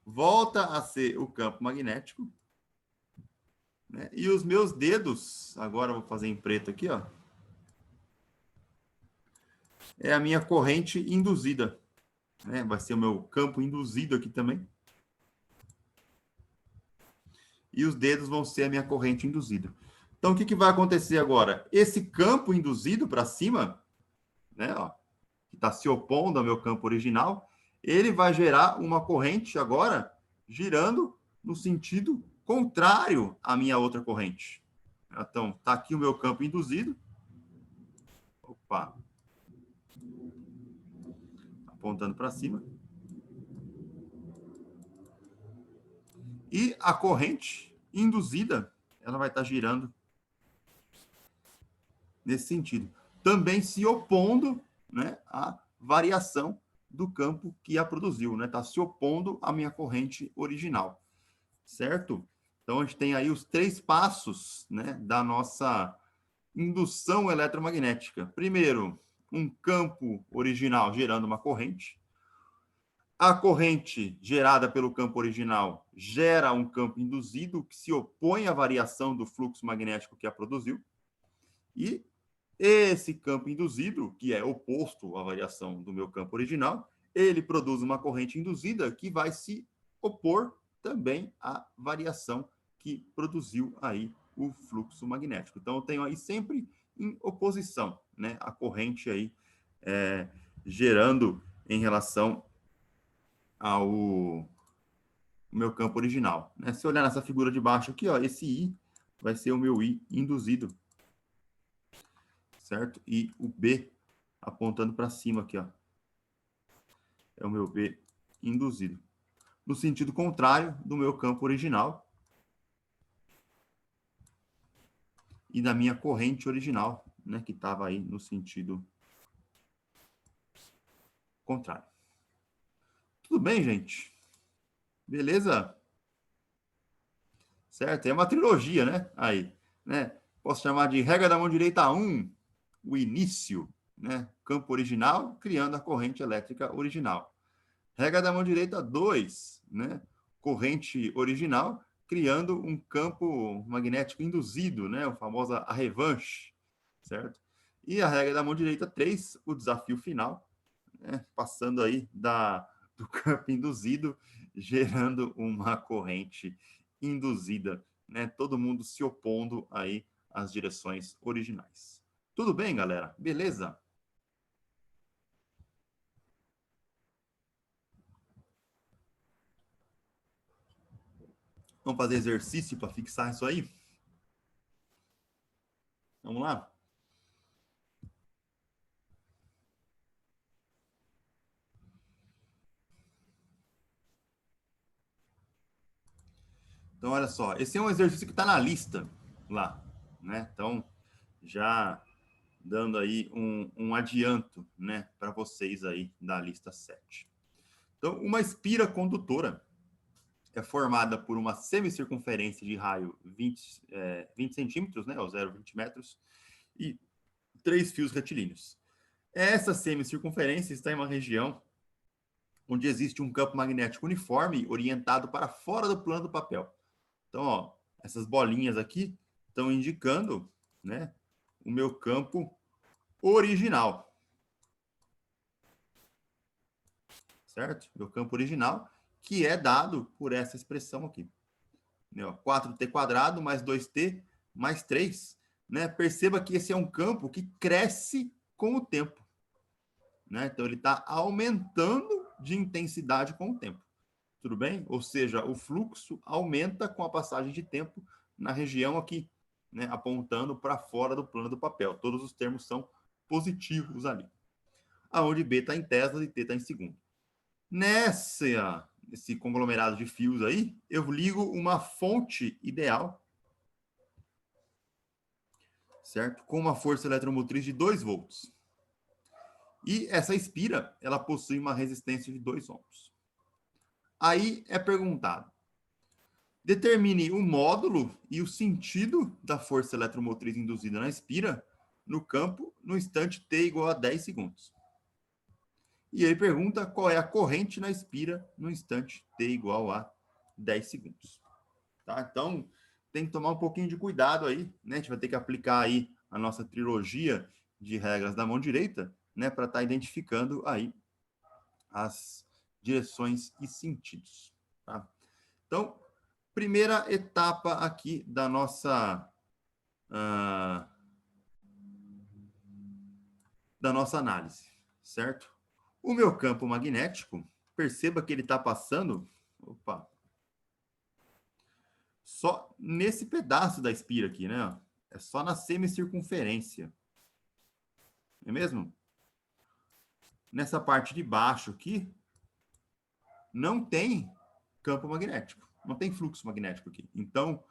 volta a ser o campo magnético, né? E os meus dedos, agora eu vou fazer em preto aqui, ó, é a minha corrente induzida, né? Vai ser o meu campo induzido aqui também. E os dedos vão ser a minha corrente induzida. Então, o que vai acontecer agora? Esse campo induzido para cima, né, ó, que está se opondo ao meu campo original, ele vai gerar uma corrente agora girando no sentido contrário à minha outra corrente. Então, está aqui o meu campo induzido. Opa. Apontando para cima. E a corrente induzida, ela vai estar girando nesse sentido. Também se opondo, né, à variação do campo que a produziu, né? Está se opondo à minha corrente original, certo? Então, a gente tem aí os 3 passos, né, da nossa indução eletromagnética. Primeiro, um campo original gerando uma corrente. A corrente gerada pelo campo original gera um campo induzido que se opõe à variação do fluxo magnético que a produziu. E esse campo induzido, que é oposto à variação do meu campo original, ele produz uma corrente induzida que vai se opor também à variação que produziu aí o fluxo magnético. Então, eu tenho aí sempre em oposição, né, a corrente aí gerando em relação ao meu campo original. Né? Se olhar nessa figura de baixo aqui, ó, esse I vai ser o meu I induzido, certo? E o B apontando para cima aqui, ó, é o meu B induzido. No sentido contrário do meu campo original e da minha corrente original, né, que estava aí no sentido contrário. Tudo bem, gente? Beleza? Certo? É uma trilogia, né? Aí, né? Posso chamar de regra da mão direita 1, o início, né? Campo original, criando a corrente elétrica original. Regra da mão direita 2, né? Corrente original, criando um campo magnético induzido, né? O famoso a revanche, certo? E a regra da mão direita 3, o desafio final, né? Passando aí do campo induzido, gerando uma corrente induzida, né? Todo mundo se opondo aí às direções originais. Tudo bem, galera? Beleza? Vamos fazer exercício para fixar isso aí? Vamos lá? Então, olha só, esse é um exercício que está na lista lá, né? Então, já dando aí um adianto, né, para vocês aí da lista 7. Então, uma espira condutora é formada por uma semicircunferência de raio 20 centímetros, né, ou 0,20 metros, e 3 fios retilíneos. Essa semicircunferência está em uma região onde existe um campo magnético uniforme orientado para fora do plano do papel. Então, ó, essas bolinhas aqui estão indicando, né, o meu campo original, certo? Meu campo original, que é dado por essa expressão aqui. 4t quadrado mais 2t mais 3. Né? Perceba que esse é um campo que cresce com o tempo. Né? Então, ele está aumentando de intensidade com o tempo. Tudo bem? Ou seja, o fluxo aumenta com a passagem de tempo na região aqui, né? Apontando para fora do plano do papel. Todos os termos são positivos ali. Aonde B está em Tesla e T está em segundo. Nesse conglomerado de fios aí, eu ligo uma fonte ideal, certo? Com uma força eletromotriz de 2 volts. E essa espira, ela possui uma resistência de 2 ohms. Aí é perguntado, determine o módulo e o sentido da força eletromotriz induzida na espira no campo no instante t igual a 10 segundos. E aí pergunta qual é a corrente na espira no instante t igual a 10 segundos. Tá? Então, tem que tomar um pouquinho de cuidado aí, né? A gente vai ter que aplicar aí a nossa trilogia de regras da mão direita, né? Para estar identificando aí as direções e sentidos. Tá? Então, primeira etapa aqui da nossa análise, certo? O meu campo magnético, perceba que ele está passando, só nesse pedaço da espira aqui, né? É só na semicircunferência. Não é mesmo? Nessa parte de baixo aqui, não tem campo magnético, não tem fluxo magnético aqui. Então,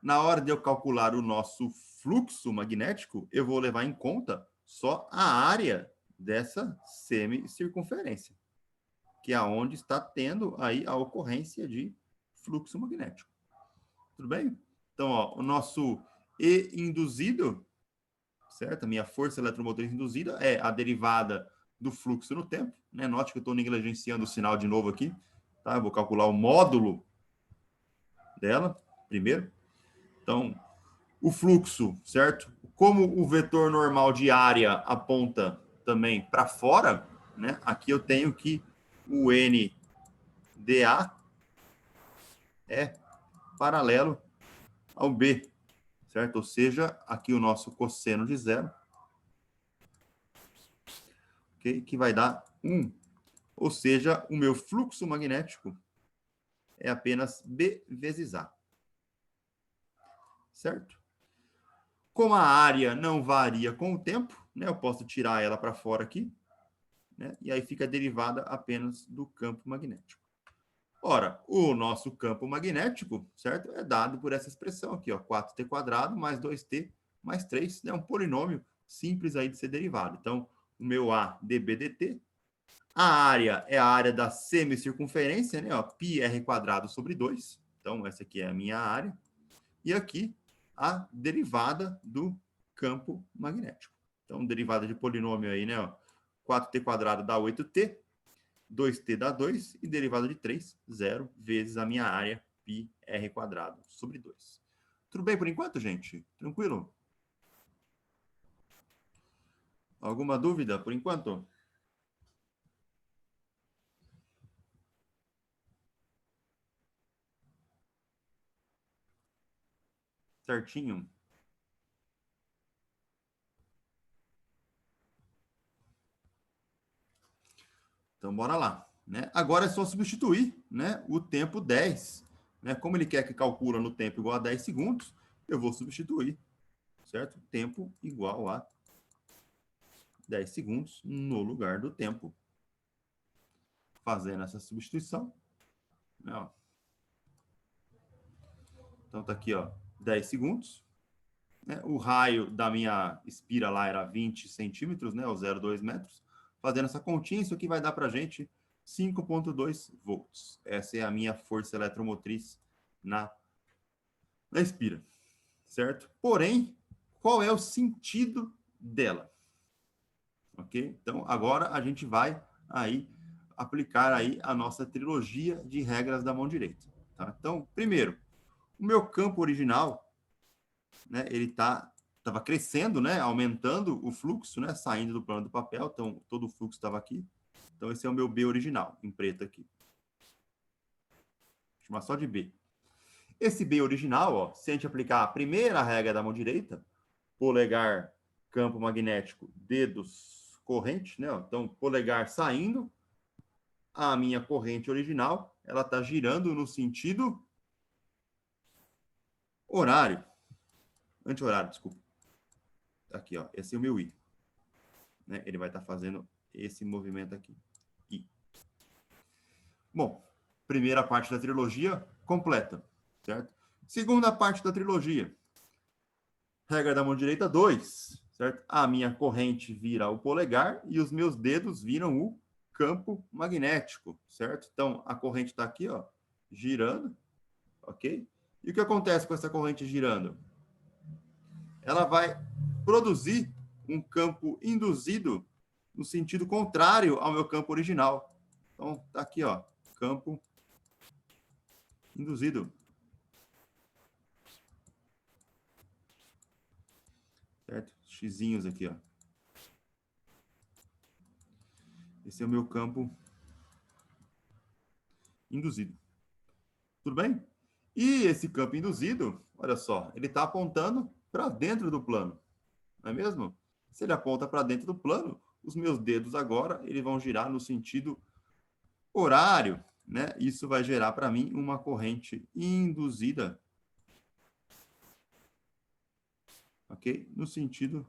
na hora de eu calcular o nosso fluxo magnético, eu vou levar em conta só a área dessa semicircunferência, que é onde está tendo aí a ocorrência de fluxo magnético. Tudo bem? Então, ó, o nosso E induzido, certo? A minha força eletromotriz induzida é a derivada do fluxo no tempo, né? Note que eu estou negligenciando o sinal de novo aqui, tá? Eu vou calcular o módulo dela primeiro. Então, o fluxo, certo? Como o vetor normal de área aponta também para fora, né? Aqui eu tenho que o NDA é paralelo ao B, certo? Ou seja, aqui o nosso cosseno de zero, okay? Que vai dar 1. Ou seja, o meu fluxo magnético é apenas B vezes A, certo? Como a área não varia com o tempo, né? Eu posso tirar ela para fora aqui, né? E aí fica derivada apenas do campo magnético. Ora, o nosso campo magnético, certo? É dado por essa expressão aqui, ó, 4t quadrado mais 2t mais 3, é um polinômio simples aí de ser derivado. Então, o meu A dB dt, a área é a área da semicircunferência, né? Ó, πr quadrado sobre 2. Então, essa aqui é a minha área. E aqui, a derivada do campo magnético. Então, derivada de polinômio aí, né? Ó, 4t quadrado dá 8t, 2t dá 2, e derivada de 3, 0, vezes a minha área, πr quadrado sobre 2. Tudo bem por enquanto, gente? Tranquilo? Alguma dúvida por enquanto? Certinho? Então, bora lá. Né? Agora é só substituir, né, o tempo 10. Né? Como ele quer que calcula no tempo igual a 10 segundos, eu vou substituir, certo? Tempo igual a 10 segundos no lugar do tempo. Fazendo essa substituição. Né, ó. Então, tá aqui, ó, 10 segundos. Né? O raio da minha espira lá era 20 centímetros, né, ou 0,2 metros. Fazendo essa continha, isso aqui vai dar para a gente 5,2 volts. Essa é a minha força eletromotriz na espira, certo? Porém, qual é o sentido dela? Ok? Então, agora a gente vai aí aplicar aí a nossa trilogia de regras da mão direita. Tá? Então, primeiro, o meu campo original, né, ele estava crescendo, né, aumentando o fluxo, né, saindo do plano do papel, então todo o fluxo estava aqui. Então esse é o meu B original, em preto aqui. Vou chamar só de B. Esse B original, ó, se a gente aplicar a primeira regra da mão direita, polegar, campo magnético, dedos, corrente, né, ó, então polegar saindo, a minha corrente original, ela está girando no sentido horário, anti-horário, desculpa. Aqui, ó, esse é o meu I. Né? Ele vai estar fazendo esse movimento aqui. I. Bom, primeira parte da trilogia completa, certo? Segunda parte da trilogia. Regra da mão direita 2, certo? A minha corrente vira o polegar e os meus dedos viram o campo magnético, certo? Então, a corrente está aqui, ó, girando, ok? E o que acontece com essa corrente girando? Ela vai produzir um campo induzido no sentido contrário ao meu campo original. Então, tá aqui, ó, campo induzido. Certo? Xizinhos aqui, ó. Esse é o meu campo induzido. Tudo bem? E esse campo induzido, olha só, ele está apontando para dentro do plano. Não é mesmo? Se ele aponta para dentro do plano, os meus dedos agora eles vão girar no sentido horário, né? Isso vai gerar para mim uma corrente induzida, ok? No sentido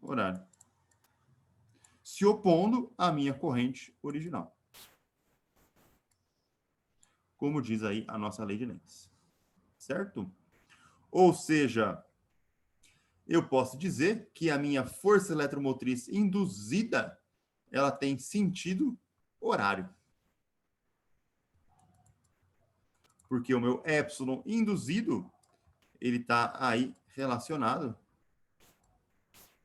horário, se opondo à minha corrente original, como diz aí a nossa lei de Lenz, certo? Ou seja, eu posso dizer que a minha força eletromotriz induzida, ela tem sentido horário. porque o meu epsilon induzido, ele está aí relacionado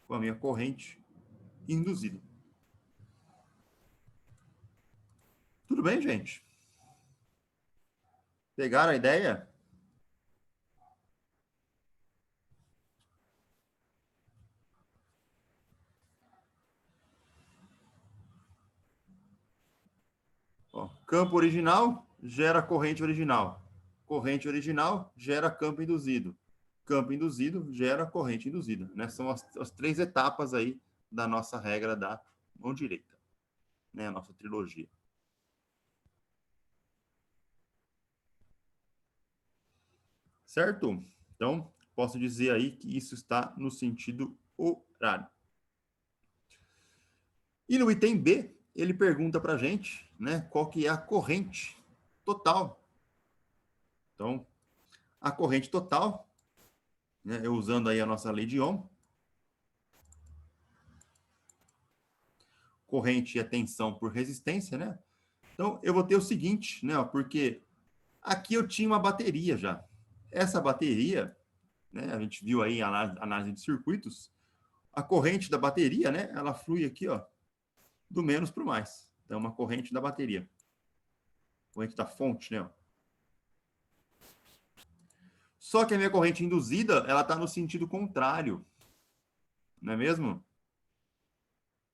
com a minha corrente induzida. Tudo bem, gente? Pegaram a ideia? Ó, campo original gera corrente original. Corrente original gera campo induzido. Campo induzido gera corrente induzida. Né? São as três etapas aí da nossa regra da mão direita. Né? A nossa trilogia. Certo? Então, posso dizer aí que isso está no sentido horário. E no item B, ele pergunta para a gente, né, qual que é a corrente total. Então, a corrente total, né, eu usando aí a nossa lei de Ohm, corrente é tensão por resistência, né? Então, eu vou ter o seguinte, né, ó, porque aqui eu tinha uma bateria já. Essa bateria, né, a gente viu aí a análise de circuitos, a corrente da bateria, né, ela flui aqui, ó, do menos para o mais. Então, uma corrente da bateria. Corrente da fonte, né? Só que a minha corrente induzida, ela está no sentido contrário. Não é mesmo?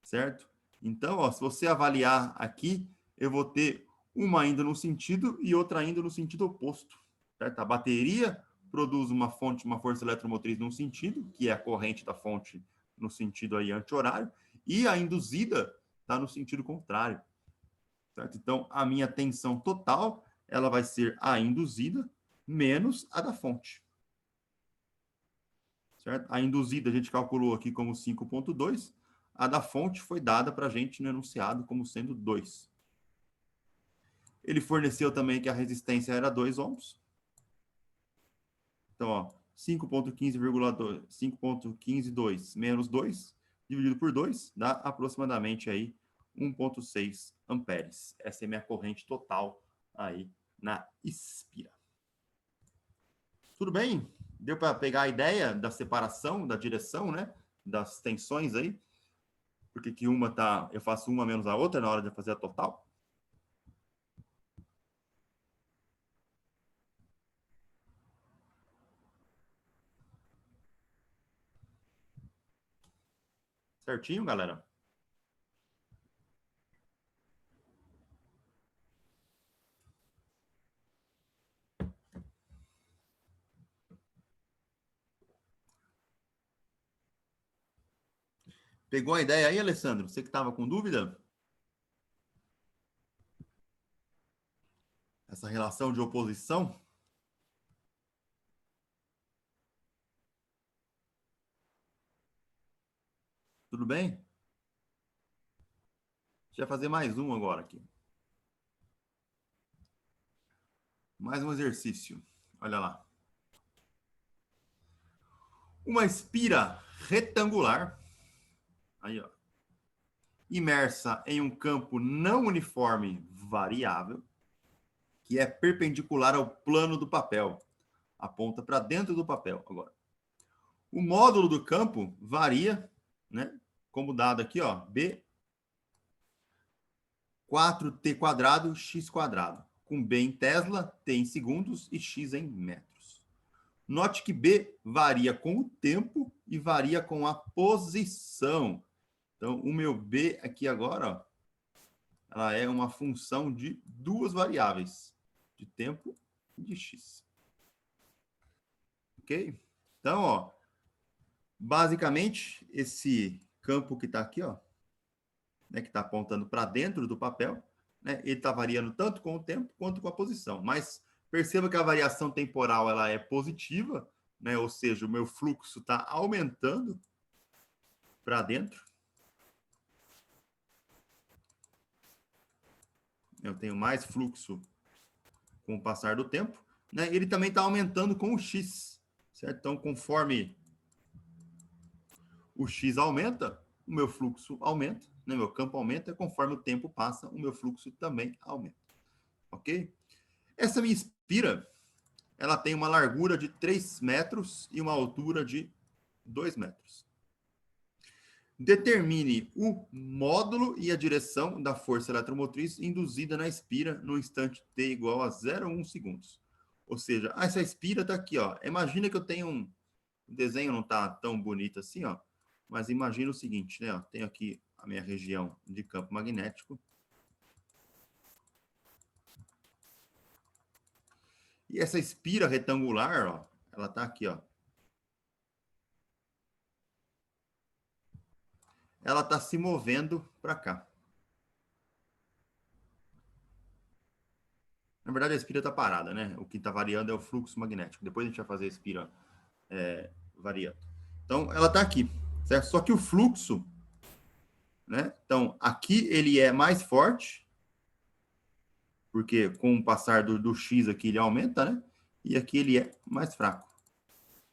Certo? Então, ó, se você avaliar aqui, eu vou ter uma indo no sentido e outra indo no sentido oposto. Certo? A bateria produz uma fonte, uma força eletromotriz num sentido, que é a corrente da fonte no sentido aí anti-horário, e a induzida está no sentido contrário. Certo? Então, a minha tensão total, ela vai ser a induzida menos a da fonte. Certo? A induzida a gente calculou aqui como 5,2. A da fonte foi dada para a gente no enunciado como sendo 2. Ele forneceu também que a resistência era 2 ohms. Então, ó, 5,15,2, 5,152 menos 2, dividido por 2, dá aproximadamente aí 1,6 amperes. Essa é a minha corrente total aí na Inspira. Tudo bem? Deu para pegar a ideia da separação, da direção, né? Das tensões aí? Porque que uma tá, eu faço uma menos a outra na hora de fazer a total? Certinho, galera? Pegou a ideia aí, Alessandro? Você que estava com dúvida? Essa relação de oposição? Tudo bem? Deixa eu fazer mais um agora aqui. Mais um exercício. Olha lá. Uma espira retangular, aí, ó, imersa em um campo não uniforme variável, que é perpendicular ao plano do papel. Aponta para dentro do papel agora. O módulo do campo varia, né? Como dado aqui, ó, B 4t quadrado x quadrado, com B em Tesla, T em segundos e x em metros. Note que B varia com o tempo e varia com a posição. Então, o meu B aqui agora, ó, ela é uma função de duas variáveis, de tempo e de x. Ok? Então, ó, basicamente, esse campo que está aqui, ó, né, que está apontando para dentro do papel, né, ele está variando tanto com o tempo quanto com a posição. Mas perceba que a variação temporal ela é positiva, né, ou seja, o meu fluxo está aumentando para dentro. Eu tenho mais fluxo com o passar do tempo. Né, ele também está aumentando com o x. Certo? Então, conforme o x aumenta, o meu fluxo aumenta, né, meu campo aumenta, conforme o tempo passa, o meu fluxo também aumenta. Ok? Essa minha espira, ela tem uma largura de 3 metros e uma altura de 2 metros. Determine o módulo e a direção da força eletromotriz induzida na espira no instante t igual a 0,1 segundos. Ou seja, essa espira está aqui, ó. Imagina que eu tenho um... O desenho não está tão bonito assim, ó. Mas imagina o seguinte, né? Ó, tenho aqui a minha região de campo magnético. E essa espira retangular, ó, ela está aqui, ó. Ela está se movendo para cá. Na verdade, a espira está parada, né? O que está variando é o fluxo magnético. Depois a gente vai fazer a espira variando. Então, ela está aqui, certo? Só que o fluxo, né? Então, aqui ele é mais forte, porque com o passar do X aqui ele aumenta, né? E aqui ele é mais fraco.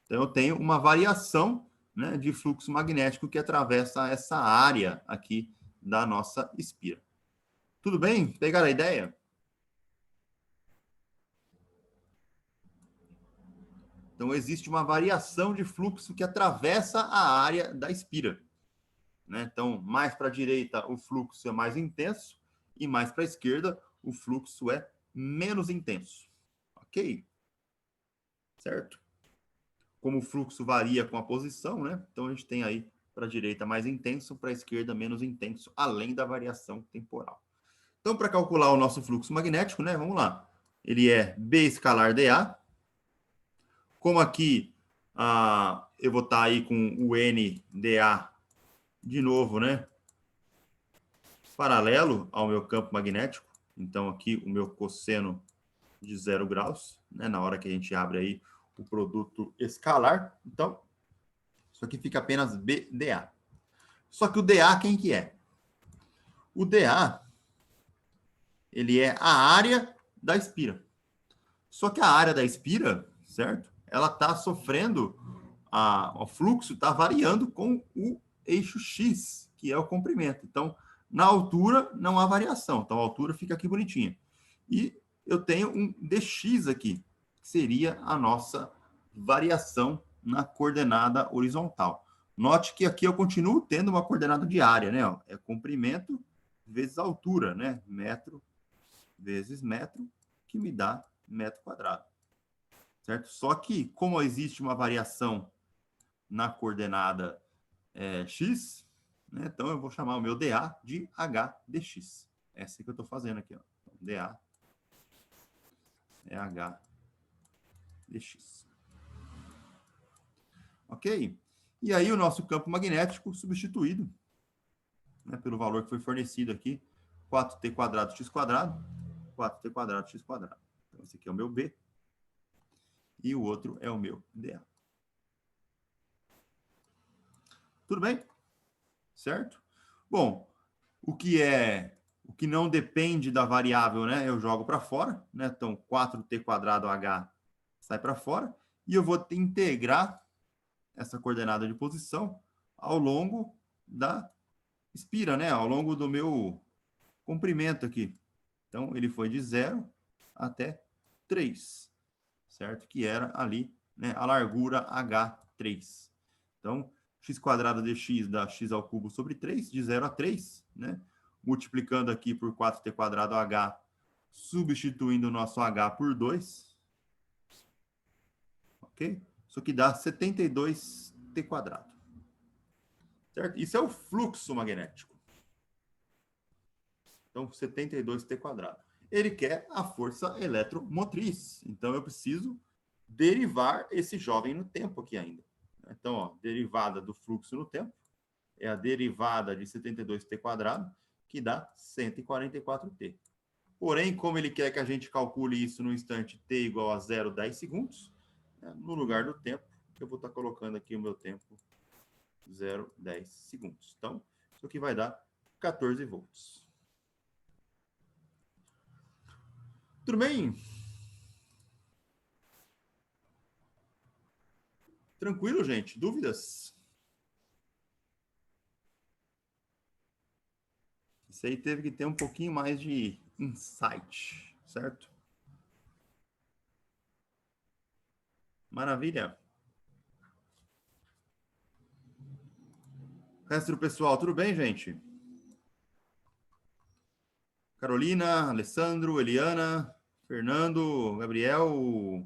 Então, eu tenho uma variação, né, de fluxo magnético que atravessa essa área aqui da nossa espira. Tudo bem? Pegaram a ideia? Então, existe uma variação de fluxo que atravessa a área da espira. Né? Então, mais para a direita, o fluxo é mais intenso, e mais para a esquerda, o fluxo é menos intenso. Ok? Certo? Como o fluxo varia com a posição, né? Então, a gente tem aí para a direita mais intenso, para a esquerda menos intenso, além da variação temporal. Então, para calcular o nosso fluxo magnético, né? Vamos lá. Ele é B escalar dA. Como aqui eu vou estar aí com o NdA de novo, né? Paralelo ao meu campo magnético. Então, aqui o meu cosseno de 0 graus, né? Na hora que a gente abre aí o produto escalar. Então, isso aqui fica apenas BdA. Só que o dA, quem que é? O dA, ele é a área da espira. Só que a área da espira, certo? Ela está sofrendo, o fluxo está variando com o eixo X, que é o comprimento. Então, na altura, não há variação. Então, a altura fica aqui bonitinha. E eu tenho um dx aqui, que seria a nossa variação na coordenada horizontal. Note que aqui eu continuo tendo uma coordenada diária, né? É comprimento vezes altura, né? Metro vezes metro, que me dá metro quadrado. Certo? Só que, como existe uma variação na coordenada x, né? Então eu vou chamar o meu dA de h dx. Essa que eu estou fazendo aqui. Ó. Então, dA é h dx. Ok? E aí o nosso campo magnético substituído, né, pelo valor que foi fornecido aqui, 4t quadrado x quadrado, 4t quadrado x quadrado. Então esse aqui é o meu B e o outro é o meu dA. Tudo bem? Certo? Bom, o que não depende da variável, né? Eu jogo para fora, né? Então 4t quadrado h sai para fora e eu vou integrar essa coordenada de posição ao longo da espira, né? Ao longo do meu comprimento aqui. Então ele foi de 0 até 3, certo? Que era ali, né, a largura h3. Então, x quadrado dx dá x ao cubo sobre 3, de 0 a 3, né? Multiplicando aqui por 4t quadrado h, substituindo o nosso h por 2. Ok? Isso aqui dá 72t quadrado. Certo? Isso é o fluxo magnético. Então, 72t quadrado. Ele quer a força eletromotriz. Então, eu preciso derivar esse jovem no tempo aqui ainda. Então, ó, derivada do fluxo no tempo é a derivada de 72t quadrado, que dá 144t. Porém, como ele quer que a gente calcule isso no instante t igual a 0,10 segundos, né, no lugar do tempo, eu vou estar colocando aqui o meu tempo 0,10 segundos. Então, isso aqui vai dar 14 volts. Tudo bem? Tranquilo, gente? Dúvidas? Isso aí teve que ter um pouquinho mais de insight, certo? Maravilha. Resto do pessoal, tudo bem, gente? Carolina, Alessandro, Eliana, Fernando, Gabriel,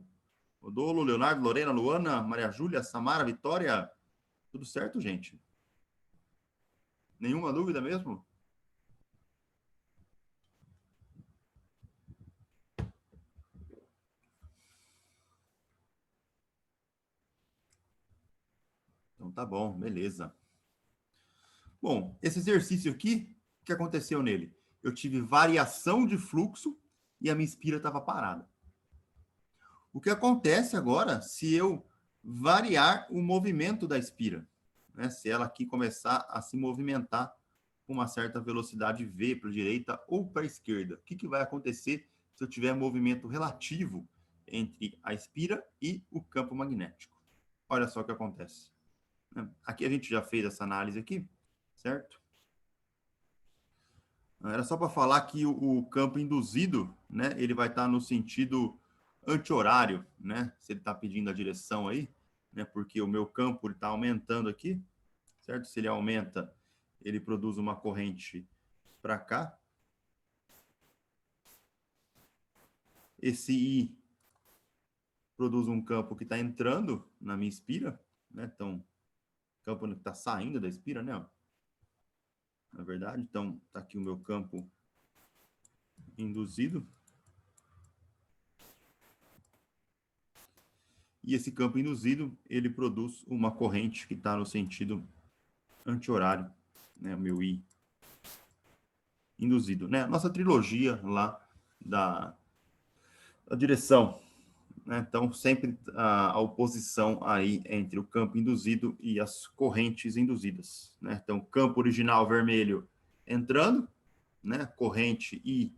Odolo, Leonardo, Lorena, Luana, Maria Júlia, Samara, Vitória. Tudo certo, gente? Nenhuma dúvida mesmo? Então tá bom, beleza. Bom, esse exercício aqui, o que aconteceu nele? Eu tive variação de fluxo e a minha espira estava parada. O que acontece agora se eu variar o movimento da espira? Né? Se ela aqui começar a se movimentar com uma certa velocidade V para a direita ou para a esquerda. O que vai acontecer se eu tiver movimento relativo entre a espira e o campo magnético? Olha só o que acontece. Aqui a gente já fez essa análise aqui, certo? Era só para falar que o campo induzido, né, ele vai estar no sentido anti-horário, né? Se ele está pedindo a direção aí, né? Porque o meu campo está aumentando aqui, certo? Se ele aumenta, ele produz uma corrente para cá. Esse I produz um campo que está entrando na minha espira, né? Então, campo que está saindo da espira, né? Na verdade, então, está aqui o meu campo induzido. E esse campo induzido, ele produz uma corrente que está no sentido anti-horário, né? O meu I induzido, né? Nossa trilogia lá da direção, né? Então, sempre a oposição aí entre o campo induzido e as correntes induzidas, né? Então, campo original vermelho entrando, né? Corrente I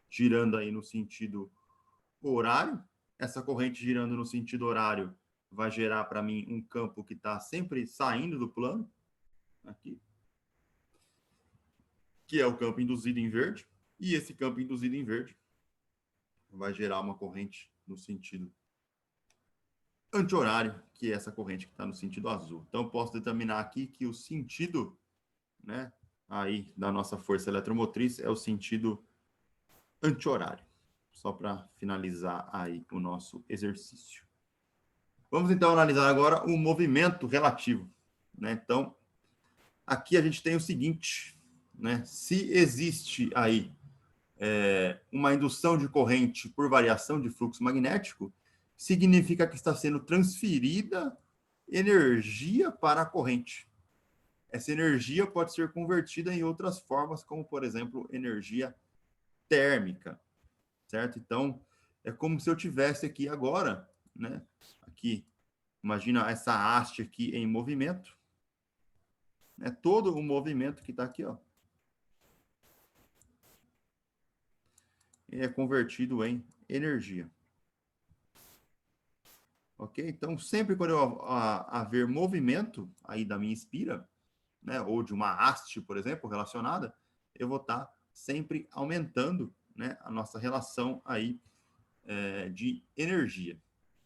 girando aí no sentido horário. Essa corrente girando no sentido horário vai gerar para mim um campo que está sempre saindo do plano, aqui, que é o campo induzido em verde. E esse campo induzido em verde vai gerar uma corrente no sentido anti-horário, que é essa corrente que está no sentido azul. Então, eu posso determinar aqui que o sentido, né, aí da nossa força eletromotriz é o sentido anti-horário. Só para finalizar aí o nosso exercício. Vamos então analisar agora o movimento relativo, né? Então, aqui a gente tem o seguinte, né? Se existe aí uma indução de corrente por variação de fluxo magnético, significa que está sendo transferida energia para a corrente. Essa energia pode ser convertida em outras formas, como, por exemplo, energia térmica, certo? Então, é como se eu tivesse aqui agora, né? Aqui, imagina essa haste aqui em movimento, né? Todo o movimento que está aqui, ó, é convertido em energia. Ok? Então, sempre quando eu haver movimento aí da minha espira, né, ou de uma haste, por exemplo, relacionada, eu vou estar sempre aumentando, né, a nossa relação aí de energia.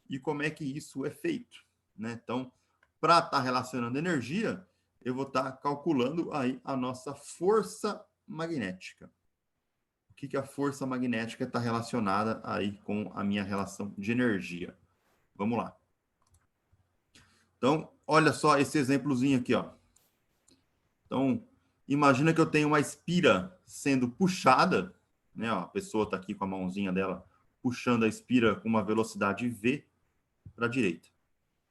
E como é que isso é feito? Né? Então, para estar relacionando energia, eu vou estar calculando aí a nossa força magnética. O que a força magnética está relacionada aí com a minha relação de energia? Vamos lá. Então, olha só esse exemplozinho aqui, ó. Então, imagina que eu tenho uma espira sendo puxada, né? Ó, a pessoa está aqui com a mãozinha dela puxando a espira com uma velocidade V para a direita,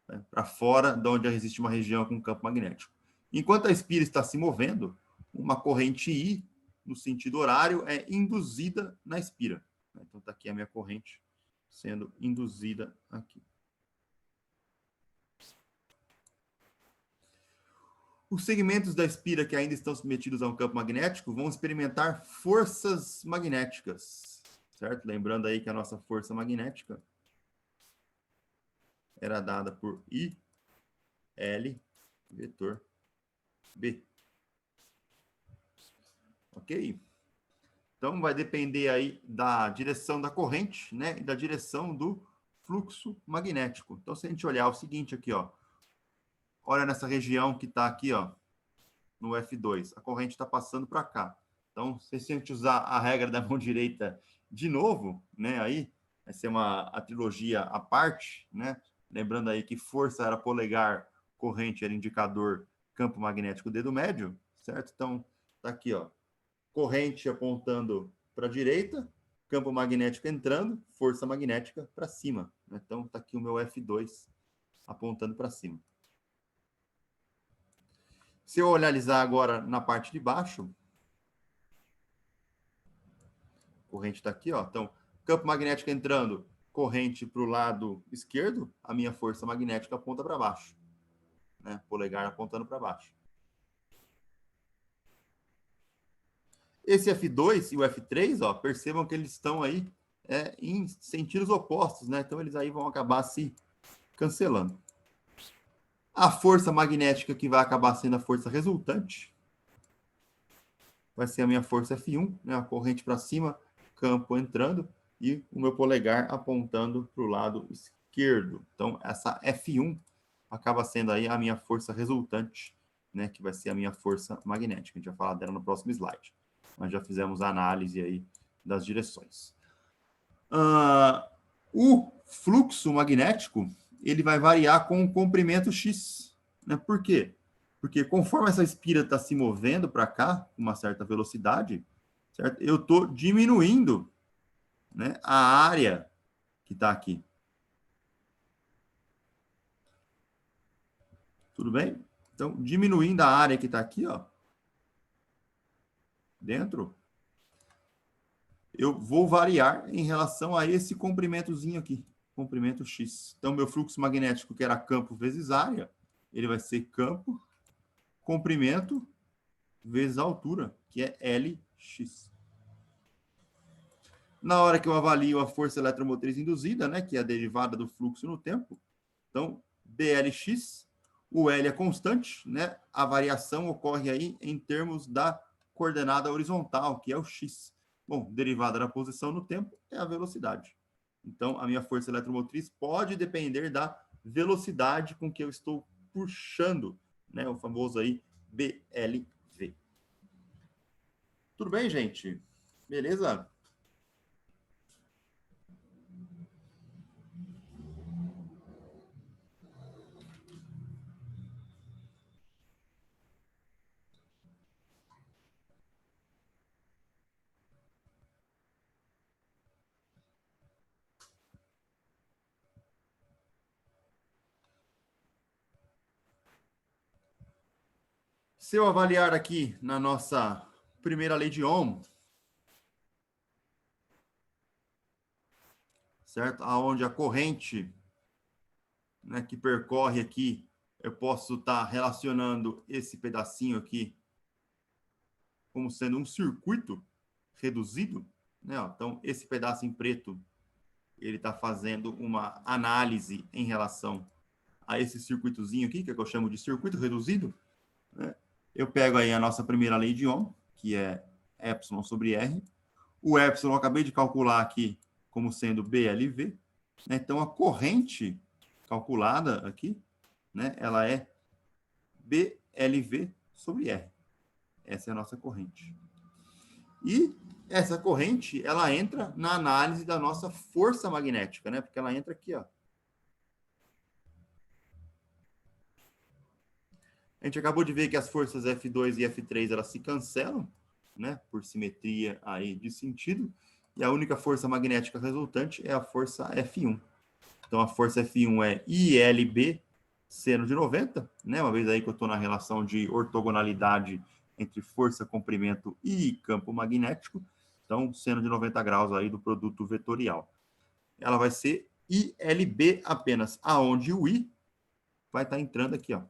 né? Para fora de onde existe uma região com campo magnético. Enquanto a espira está se movendo, uma corrente I, no sentido horário, é induzida na espira. Então, está aqui a minha corrente sendo induzida aqui. Os segmentos da espira que ainda estão submetidos a um campo magnético vão experimentar forças magnéticas, certo? Lembrando aí que a nossa força magnética era dada por I, L, vetor B. Ok? Então, vai depender aí da direção da corrente, né? E da direção do fluxo magnético. Então, se a gente olhar o seguinte aqui, ó, olha nessa região que está aqui, ó, no F2, a corrente está passando para cá. Então, se a gente usar a regra da mão direita de novo, né, aí vai ser a trilogia à parte, né? Lembrando aí que força era polegar, corrente era indicador, campo magnético dedo médio, certo? Então, tá aqui, ó, corrente apontando para a direita, campo magnético entrando, força magnética para cima. Então, tá aqui o meu F2 apontando para cima. Se eu olhar agora na parte de baixo, corrente está aqui, ó. Então, campo magnético entrando, corrente para o lado esquerdo, a minha força magnética aponta para baixo, né? Polegar apontando para baixo. Esse F2 e o F3, ó, percebam que eles estão aí em sentidos opostos, né? Então, eles aí vão acabar se cancelando. A força magnética que vai acabar sendo a força resultante vai ser a minha força F1, né? A corrente para cima, campo entrando e o meu polegar apontando para o lado esquerdo. Então, essa F1 acaba sendo aí a minha força resultante, né? Que vai ser a minha força magnética. A gente vai falar dela no próximo slide. Nós já fizemos a análise aí das direções. O fluxo magnético ele vai variar com o comprimento X. Né? Por quê? Porque conforme essa espira está se movendo para cá, com uma certa velocidade, certo? Eu estou diminuindo, né, a área que está aqui. Tudo bem? Então, diminuindo a área que está aqui, ó, dentro, eu vou variar em relação a esse comprimentozinho aqui, comprimento X. Então, meu fluxo magnético, que era campo vezes área, ele vai ser campo, comprimento, vezes a altura, que é Lx. Na hora que eu avalio a força eletromotriz induzida, né, que é a derivada do fluxo no tempo, então, BLx, o L é constante, né? A variação ocorre aí em termos da coordenada horizontal, que é o x. Bom, derivada da posição no tempo é a velocidade. Então, a minha força eletromotriz pode depender da velocidade com que eu estou puxando, né? O famoso aí BLV. Tudo bem, gente? Beleza? Se eu avaliar aqui na nossa primeira lei de Ohm, certo? Aonde a corrente, né, que percorre aqui, eu posso estar relacionando esse pedacinho aqui como sendo um circuito reduzido, né? Então, esse pedaço em preto, ele está fazendo uma análise em relação a esse circuitozinho aqui, que é o que eu chamo de circuito reduzido, né? Eu pego aí a nossa primeira lei de Ohm, que é epsilon sobre R. O epsilon eu acabei de calcular aqui como sendo BLV. Né? Então, a corrente calculada aqui, né, ela é BLV sobre R. Essa é a nossa corrente. E essa corrente, ela entra na análise da nossa força magnética, né? Porque ela entra aqui, ó. A gente acabou de ver que as forças F2 e F3, elas se cancelam, né? Por simetria aí de sentido. E a única força magnética resultante é a força F1. Então, a força F1 é ILB seno de 90, né? Uma vez aí que eu estou na relação de ortogonalidade entre força, comprimento e campo magnético. Então, seno de 90 graus aí do produto vetorial. Ela vai ser ILB apenas, aonde o I vai estar entrando aqui, ó.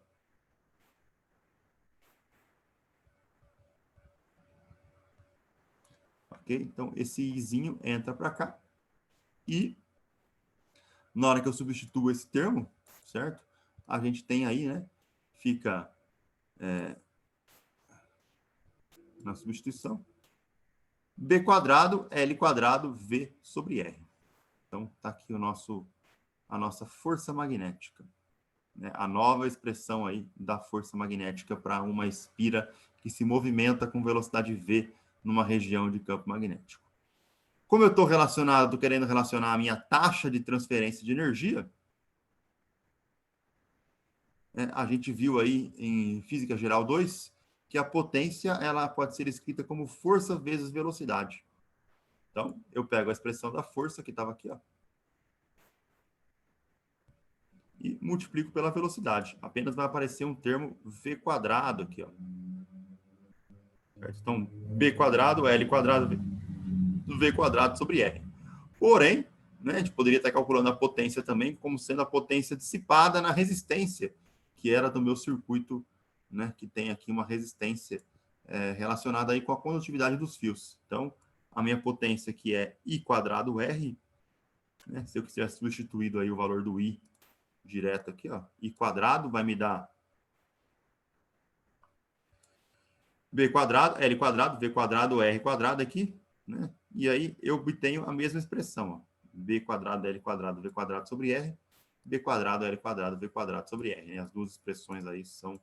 Ok? Então, esse Izinho entra para cá. E na hora que eu substituo esse termo, certo? A gente tem aí, né? Fica na substituição B quadrado, L quadrado, V sobre R. Então, tá aqui o nosso a nossa força magnética, né? A nova expressão aí da força magnética para uma espira que se movimenta com velocidade v numa região de campo magnético. Como eu estou querendo relacionar a minha taxa de transferência de energia, a gente viu aí em Física Geral 2 que a potência ela pode ser escrita como força vezes velocidade. Então, eu pego a expressão da força que estava aqui, ó, e multiplico pela velocidade. Apenas vai aparecer um termo v quadrado aqui, ó. Certo? Então, b quadrado, l quadrado, v quadrado sobre r. Porém, né, a gente poderia estar calculando a potência também como sendo a potência dissipada na resistência, que era do meu circuito, né, que tem aqui uma resistência relacionada aí com a condutividade dos fios. Então, a minha potência que é I quadrado R, né, se eu quiser substituído aí o valor do I direto aqui, ó, I quadrado vai me dar B quadrado, L quadrado, V quadrado, R quadrado aqui, né? E aí eu obtenho a mesma expressão, ó. B quadrado, L quadrado, V quadrado sobre R, B quadrado, L quadrado, V quadrado sobre R. As duas expressões aí são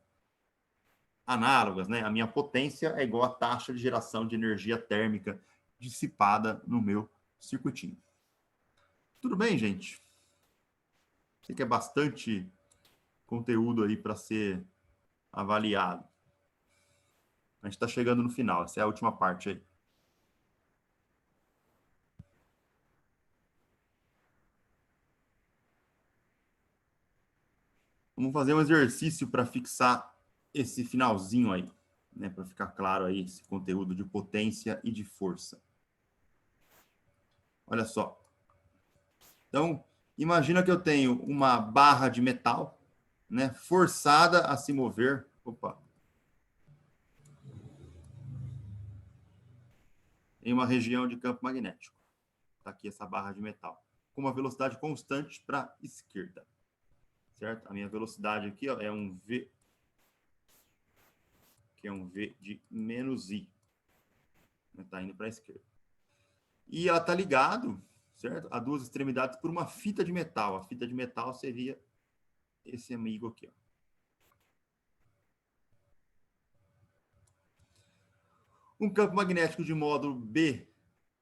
análogas, né? A minha potência é igual à taxa de geração de energia térmica dissipada no meu circuitinho. Tudo bem, gente? Sei que é bastante conteúdo aí para ser avaliado. A gente está chegando no final, essa é a última parte aí. Vamos fazer um exercício para fixar esse finalzinho aí, né? Para ficar claro aí esse conteúdo de potência e de força. Olha só. Então, imagina que eu tenho uma barra de metal, né? Forçada a se mover. Opa. Em uma região de campo magnético. Está aqui essa barra de metal. Com uma velocidade constante para a esquerda. Certo? A minha velocidade aqui, ó, é um V, que é um V de menos I. Está indo para a esquerda. E ela está ligado, certo? A duas extremidades por uma fita de metal. A fita de metal seria esse amigo aqui, ó. Um campo magnético de módulo B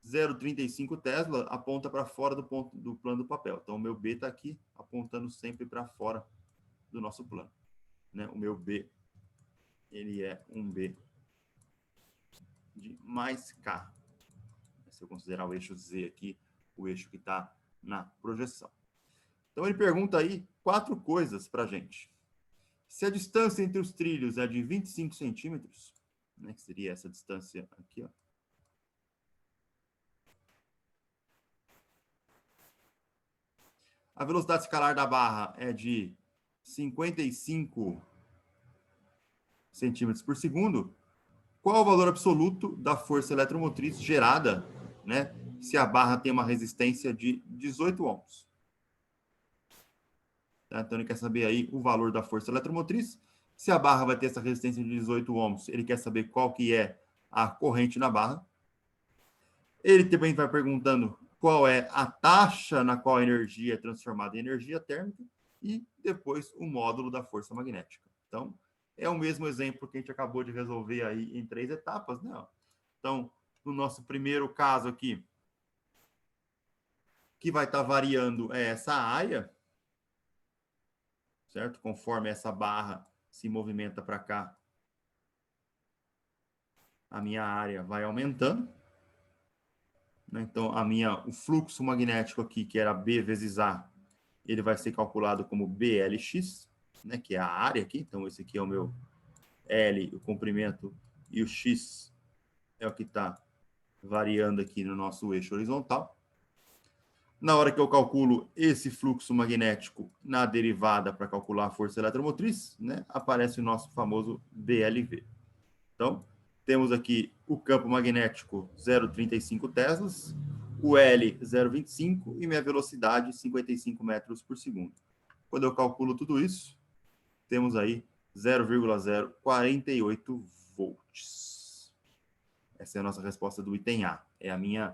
0,35 Tesla aponta para fora do plano do papel. Então, o meu B está aqui, apontando sempre para fora do nosso plano. Né? O meu B, ele é um B de mais K. Se eu considerar o eixo Z aqui, o eixo que está na projeção. Então, ele pergunta aí 4 coisas para a gente. Se a distância entre os trilhos é de 25 centímetros, né, que seria essa distância aqui, ó. A velocidade escalar da barra é de 55 centímetros por segundo. Qual o valor absoluto da força eletromotriz gerada, né, se a barra tem uma resistência de 18 ohms? Tá? Então, ele quer saber aí o valor da força eletromotriz. Se a barra vai ter essa resistência de 18 ohms, ele quer saber qual que é a corrente na barra. Ele também vai perguntando qual é a taxa na qual a energia é transformada em energia térmica e depois o módulo da força magnética. Então, é o mesmo exemplo que a gente acabou de resolver aí em 3 etapas, né? Então, no nosso primeiro caso aqui, que vai estar variando é essa área, certo? Conforme essa barra se movimenta para cá, a minha área vai aumentando. Então, o fluxo magnético aqui, que era B vezes A, ele vai ser calculado como BLX, né, que é a área aqui. Então, esse aqui é o meu L, o comprimento, e o X é o que está variando aqui no nosso eixo horizontal. Na hora que eu calculo esse fluxo magnético na derivada para calcular a força eletromotriz, né, aparece o nosso famoso BLV. Então, temos aqui o campo magnético 0,35 teslas, o L 0,25 e minha velocidade 55 metros por segundo. Quando eu calculo tudo isso, temos aí 0,048 volts. Essa é a nossa resposta do item A. É a minha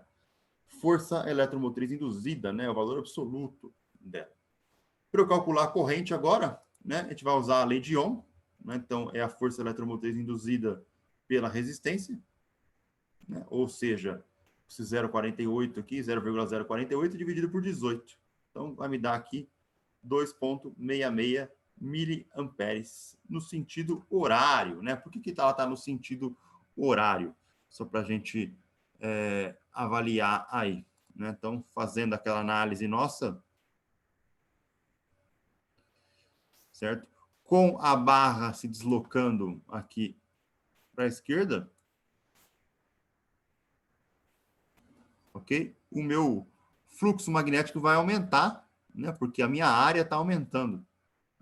força eletromotriz induzida, né? O valor absoluto dela. Para eu calcular a corrente agora, né, a gente vai usar a lei de Ohm, né, então é a força eletromotriz induzida pela resistência, né, ou seja, esse 0,48 aqui, 0,048 dividido por 18. Então, vai me dar aqui 2,66 miliamperes no sentido horário, né? Por que ela está no sentido horário? Só para a gente avaliar aí, né? Então, fazendo aquela análise nossa, certo? Com a barra se deslocando aqui para a esquerda, ok? O meu fluxo magnético vai aumentar, né? Porque a minha área está aumentando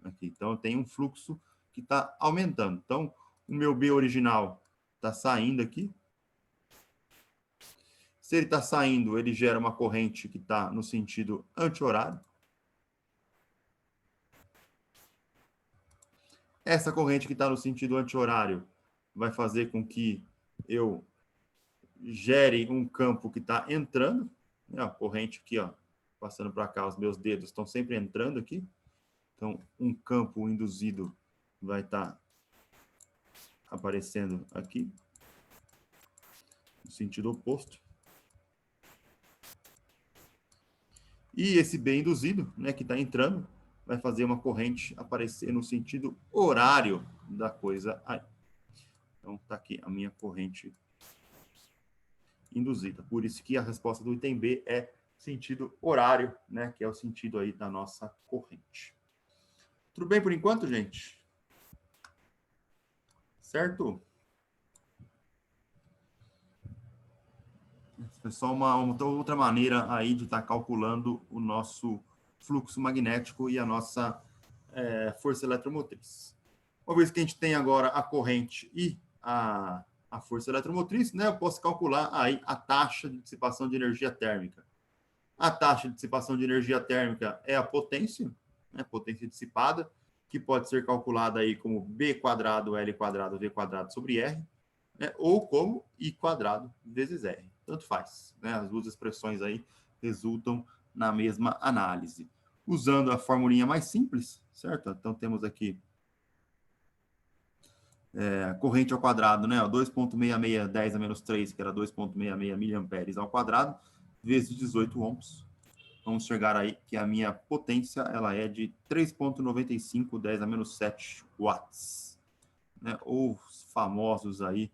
aqui. Então, eu tenho um fluxo que está aumentando. Então, o meu B original está saindo aqui. Se ele está saindo, ele gera uma corrente que está no sentido anti-horário. Essa corrente que está no sentido anti-horário vai fazer com que eu gere um campo que está entrando. Né? A corrente aqui, ó, passando para cá, os meus dedos estão sempre entrando aqui. Então, um campo induzido vai estar aparecendo aqui, no sentido oposto. E esse B induzido, né, que está entrando, vai fazer uma corrente aparecer no sentido horário da coisa aí. Então, está aqui a minha corrente induzida. Por isso que a resposta do item B é sentido horário, né, que é o sentido aí da nossa corrente. Tudo bem por enquanto, gente? Certo? É só uma outra maneira aí de estar calculando o nosso fluxo magnético e a nossa força eletromotriz. Uma vez que a gente tem agora a corrente e a força eletromotriz, né, eu posso calcular aí a taxa de dissipação de energia térmica. A taxa de dissipação de energia térmica é a potência, né, potência dissipada, que pode ser calculada aí como B quadrado, L quadrado, V quadrado sobre R, né, ou como I quadrado vezes R. Tanto faz, né? As duas expressões aí resultam na mesma análise. Usando a formulinha mais simples, certo? Então, temos aqui corrente ao quadrado, né? 2,66 10 a menos 3, que era 2,66 miliamperes ao quadrado, vezes 18 ohms. Vamos chegar aí que a minha potência ela é de 3,95 10 a menos 7 watts. Né? Ou os famosos aí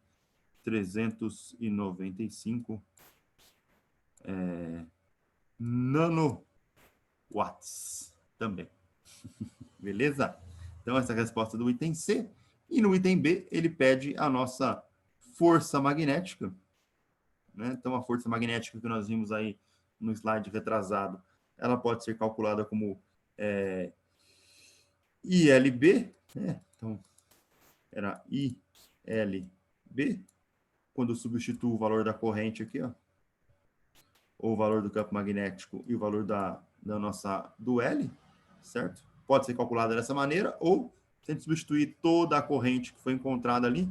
395 nanowatts também. Beleza? Então, essa é a resposta do item C. E no item B, ele pede a nossa força magnética. Né? Então, a força magnética que nós vimos aí no slide retrasado, ela pode ser calculada como ILB. Né? Então, era ILB. Quando eu substituo o valor da corrente aqui, ó, ou o valor do campo magnético e o valor do L, certo? Pode ser calculada dessa maneira, ou se a gente substituir toda a corrente que foi encontrada ali,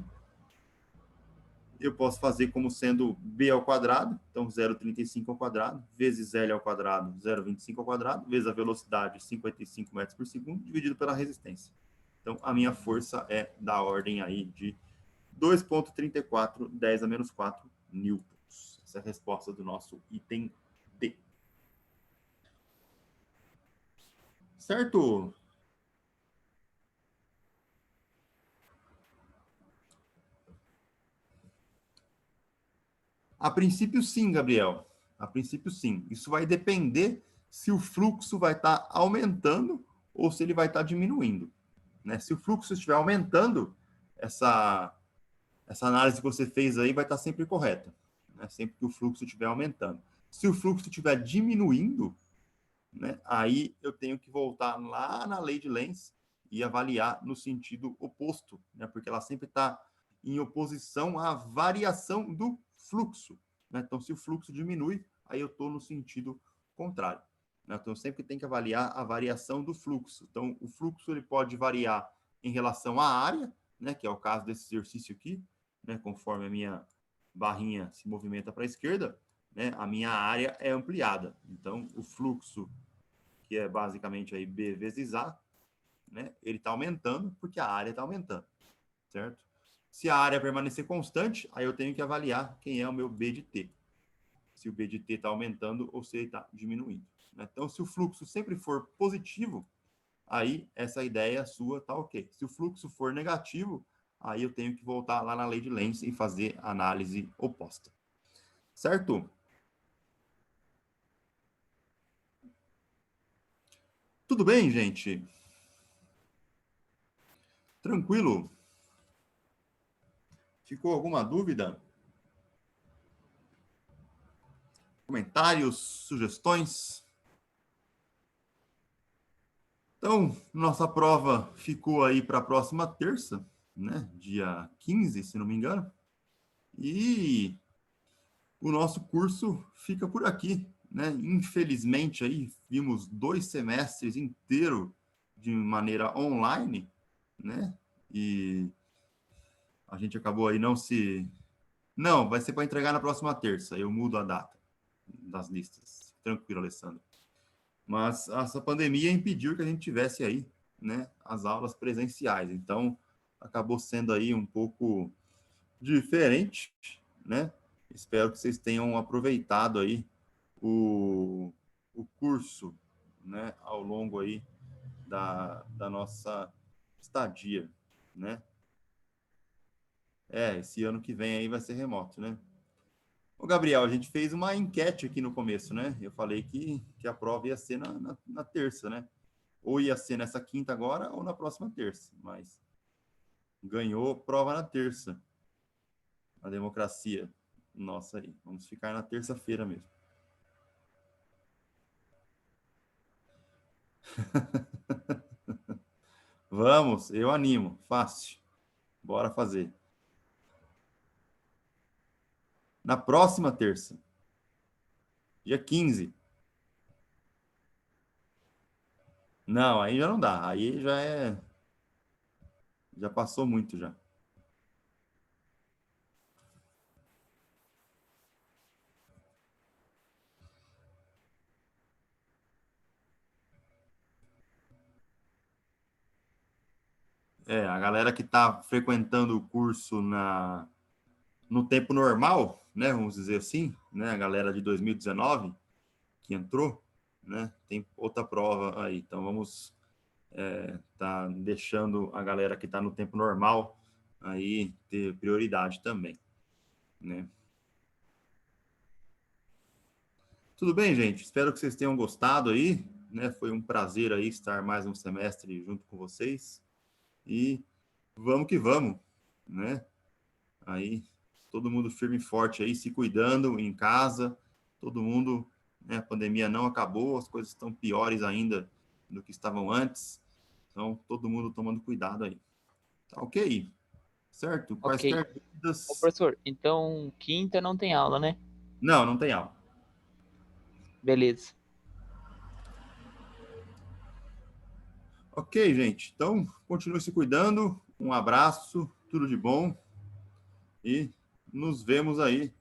eu posso fazer como sendo B ao quadrado, então 0,35 ao quadrado, vezes L ao quadrado, 0,25 ao quadrado, vezes a velocidade, 55 metros por segundo, dividido pela resistência. Então, a minha força é da ordem aí de 2,34, 10 a menos 4 newtons. Essa é a resposta do nosso item D. Certo? A princípio, sim, Gabriel. A princípio, sim. Isso vai depender se o fluxo vai estar aumentando ou se ele vai estar diminuindo. Né? Se o fluxo estiver aumentando, essa análise que você fez aí vai estar sempre correta. Né? Sempre que o fluxo estiver aumentando. Se o fluxo estiver diminuindo, né, aí eu tenho que voltar lá na lei de Lenz e avaliar no sentido oposto, né, porque ela sempre está em oposição à variação do fluxo. Né? Então, se o fluxo diminui, aí eu estou no sentido contrário. Né? Então, eu sempre tenho que avaliar a variação do fluxo. Então, o fluxo ele pode variar em relação à área, né, que é o caso desse exercício aqui, né, conforme a minha barrinha se movimenta para a esquerda, né, a minha área é ampliada. Então, o fluxo que é basicamente aí B vezes A, né? Ele está aumentando porque a área está aumentando, certo? Se a área permanecer constante, aí eu tenho que avaliar quem é o meu B de T. Se o B de T está aumentando ou se ele está diminuindo, né? Então, se o fluxo sempre for positivo, aí essa ideia sua está ok. Se o fluxo for negativo, aí eu tenho que voltar lá na lei de Lenz e fazer a análise oposta. Certo? Tudo bem, gente? Tranquilo? Ficou alguma dúvida? Comentários, sugestões? Então, nossa prova ficou aí para a próxima terça, né? Dia 15, se não me engano. E o nosso curso fica por aqui, né? Infelizmente aí vimos 2 semestres inteiros de maneira online, né? E a gente acabou aí não se... Não, vai ser para entregar na próxima terça. Eu mudo a data das listas. Tranquilo, Alessandro. Mas essa pandemia impediu que a gente tivesse aí, né, as aulas presenciais. Então, acabou sendo aí um pouco diferente, né? Espero que vocês tenham aproveitado aí o curso, né, ao longo aí da nossa estadia, né? Esse ano que vem aí vai ser remoto, né? Ô, Gabriel, a gente fez uma enquete aqui no começo, né? Eu falei que a prova ia ser na terça, né? Ou ia ser nessa quinta agora ou na próxima terça, mas ganhou prova na terça, a democracia. Nossa, aí, vamos ficar na terça-feira mesmo. Vamos, eu animo, fácil. Bora fazer. Na próxima terça, dia 15. Não, aí já não dá. Aí já é. Já passou muito já. A galera que está frequentando o curso no tempo normal, né? Vamos dizer assim, né? A galera de 2019 que entrou, né? Tem outra prova aí. Então vamos tá deixando a galera que está no tempo normal aí ter prioridade também, né? Tudo bem, gente? Espero que vocês tenham gostado aí, né? Foi um prazer aí estar mais um semestre junto com vocês e vamos que vamos, né? Aí todo mundo firme e forte aí, se cuidando em casa, todo mundo, né? A pandemia não acabou, as coisas estão piores ainda do que estavam antes, então todo mundo tomando cuidado aí. Tá ok? Certo? Ok. Quaisquer Ô, dúvidas? professor, então quinta não tem aula, né? Não, não tem aula. Beleza. Ok, gente. Então, continue se cuidando. Um abraço, tudo de bom e nos vemos aí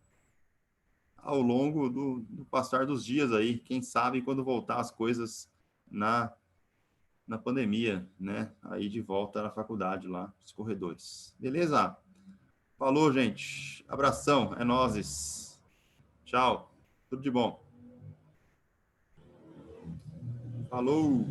ao longo do passar dos dias aí. Quem sabe quando voltar as coisas na, na pandemia, né? Aí de volta na faculdade lá, nos corredores. Beleza? Falou, gente. Abração. É nóis. Tchau. Tudo de bom. Falou.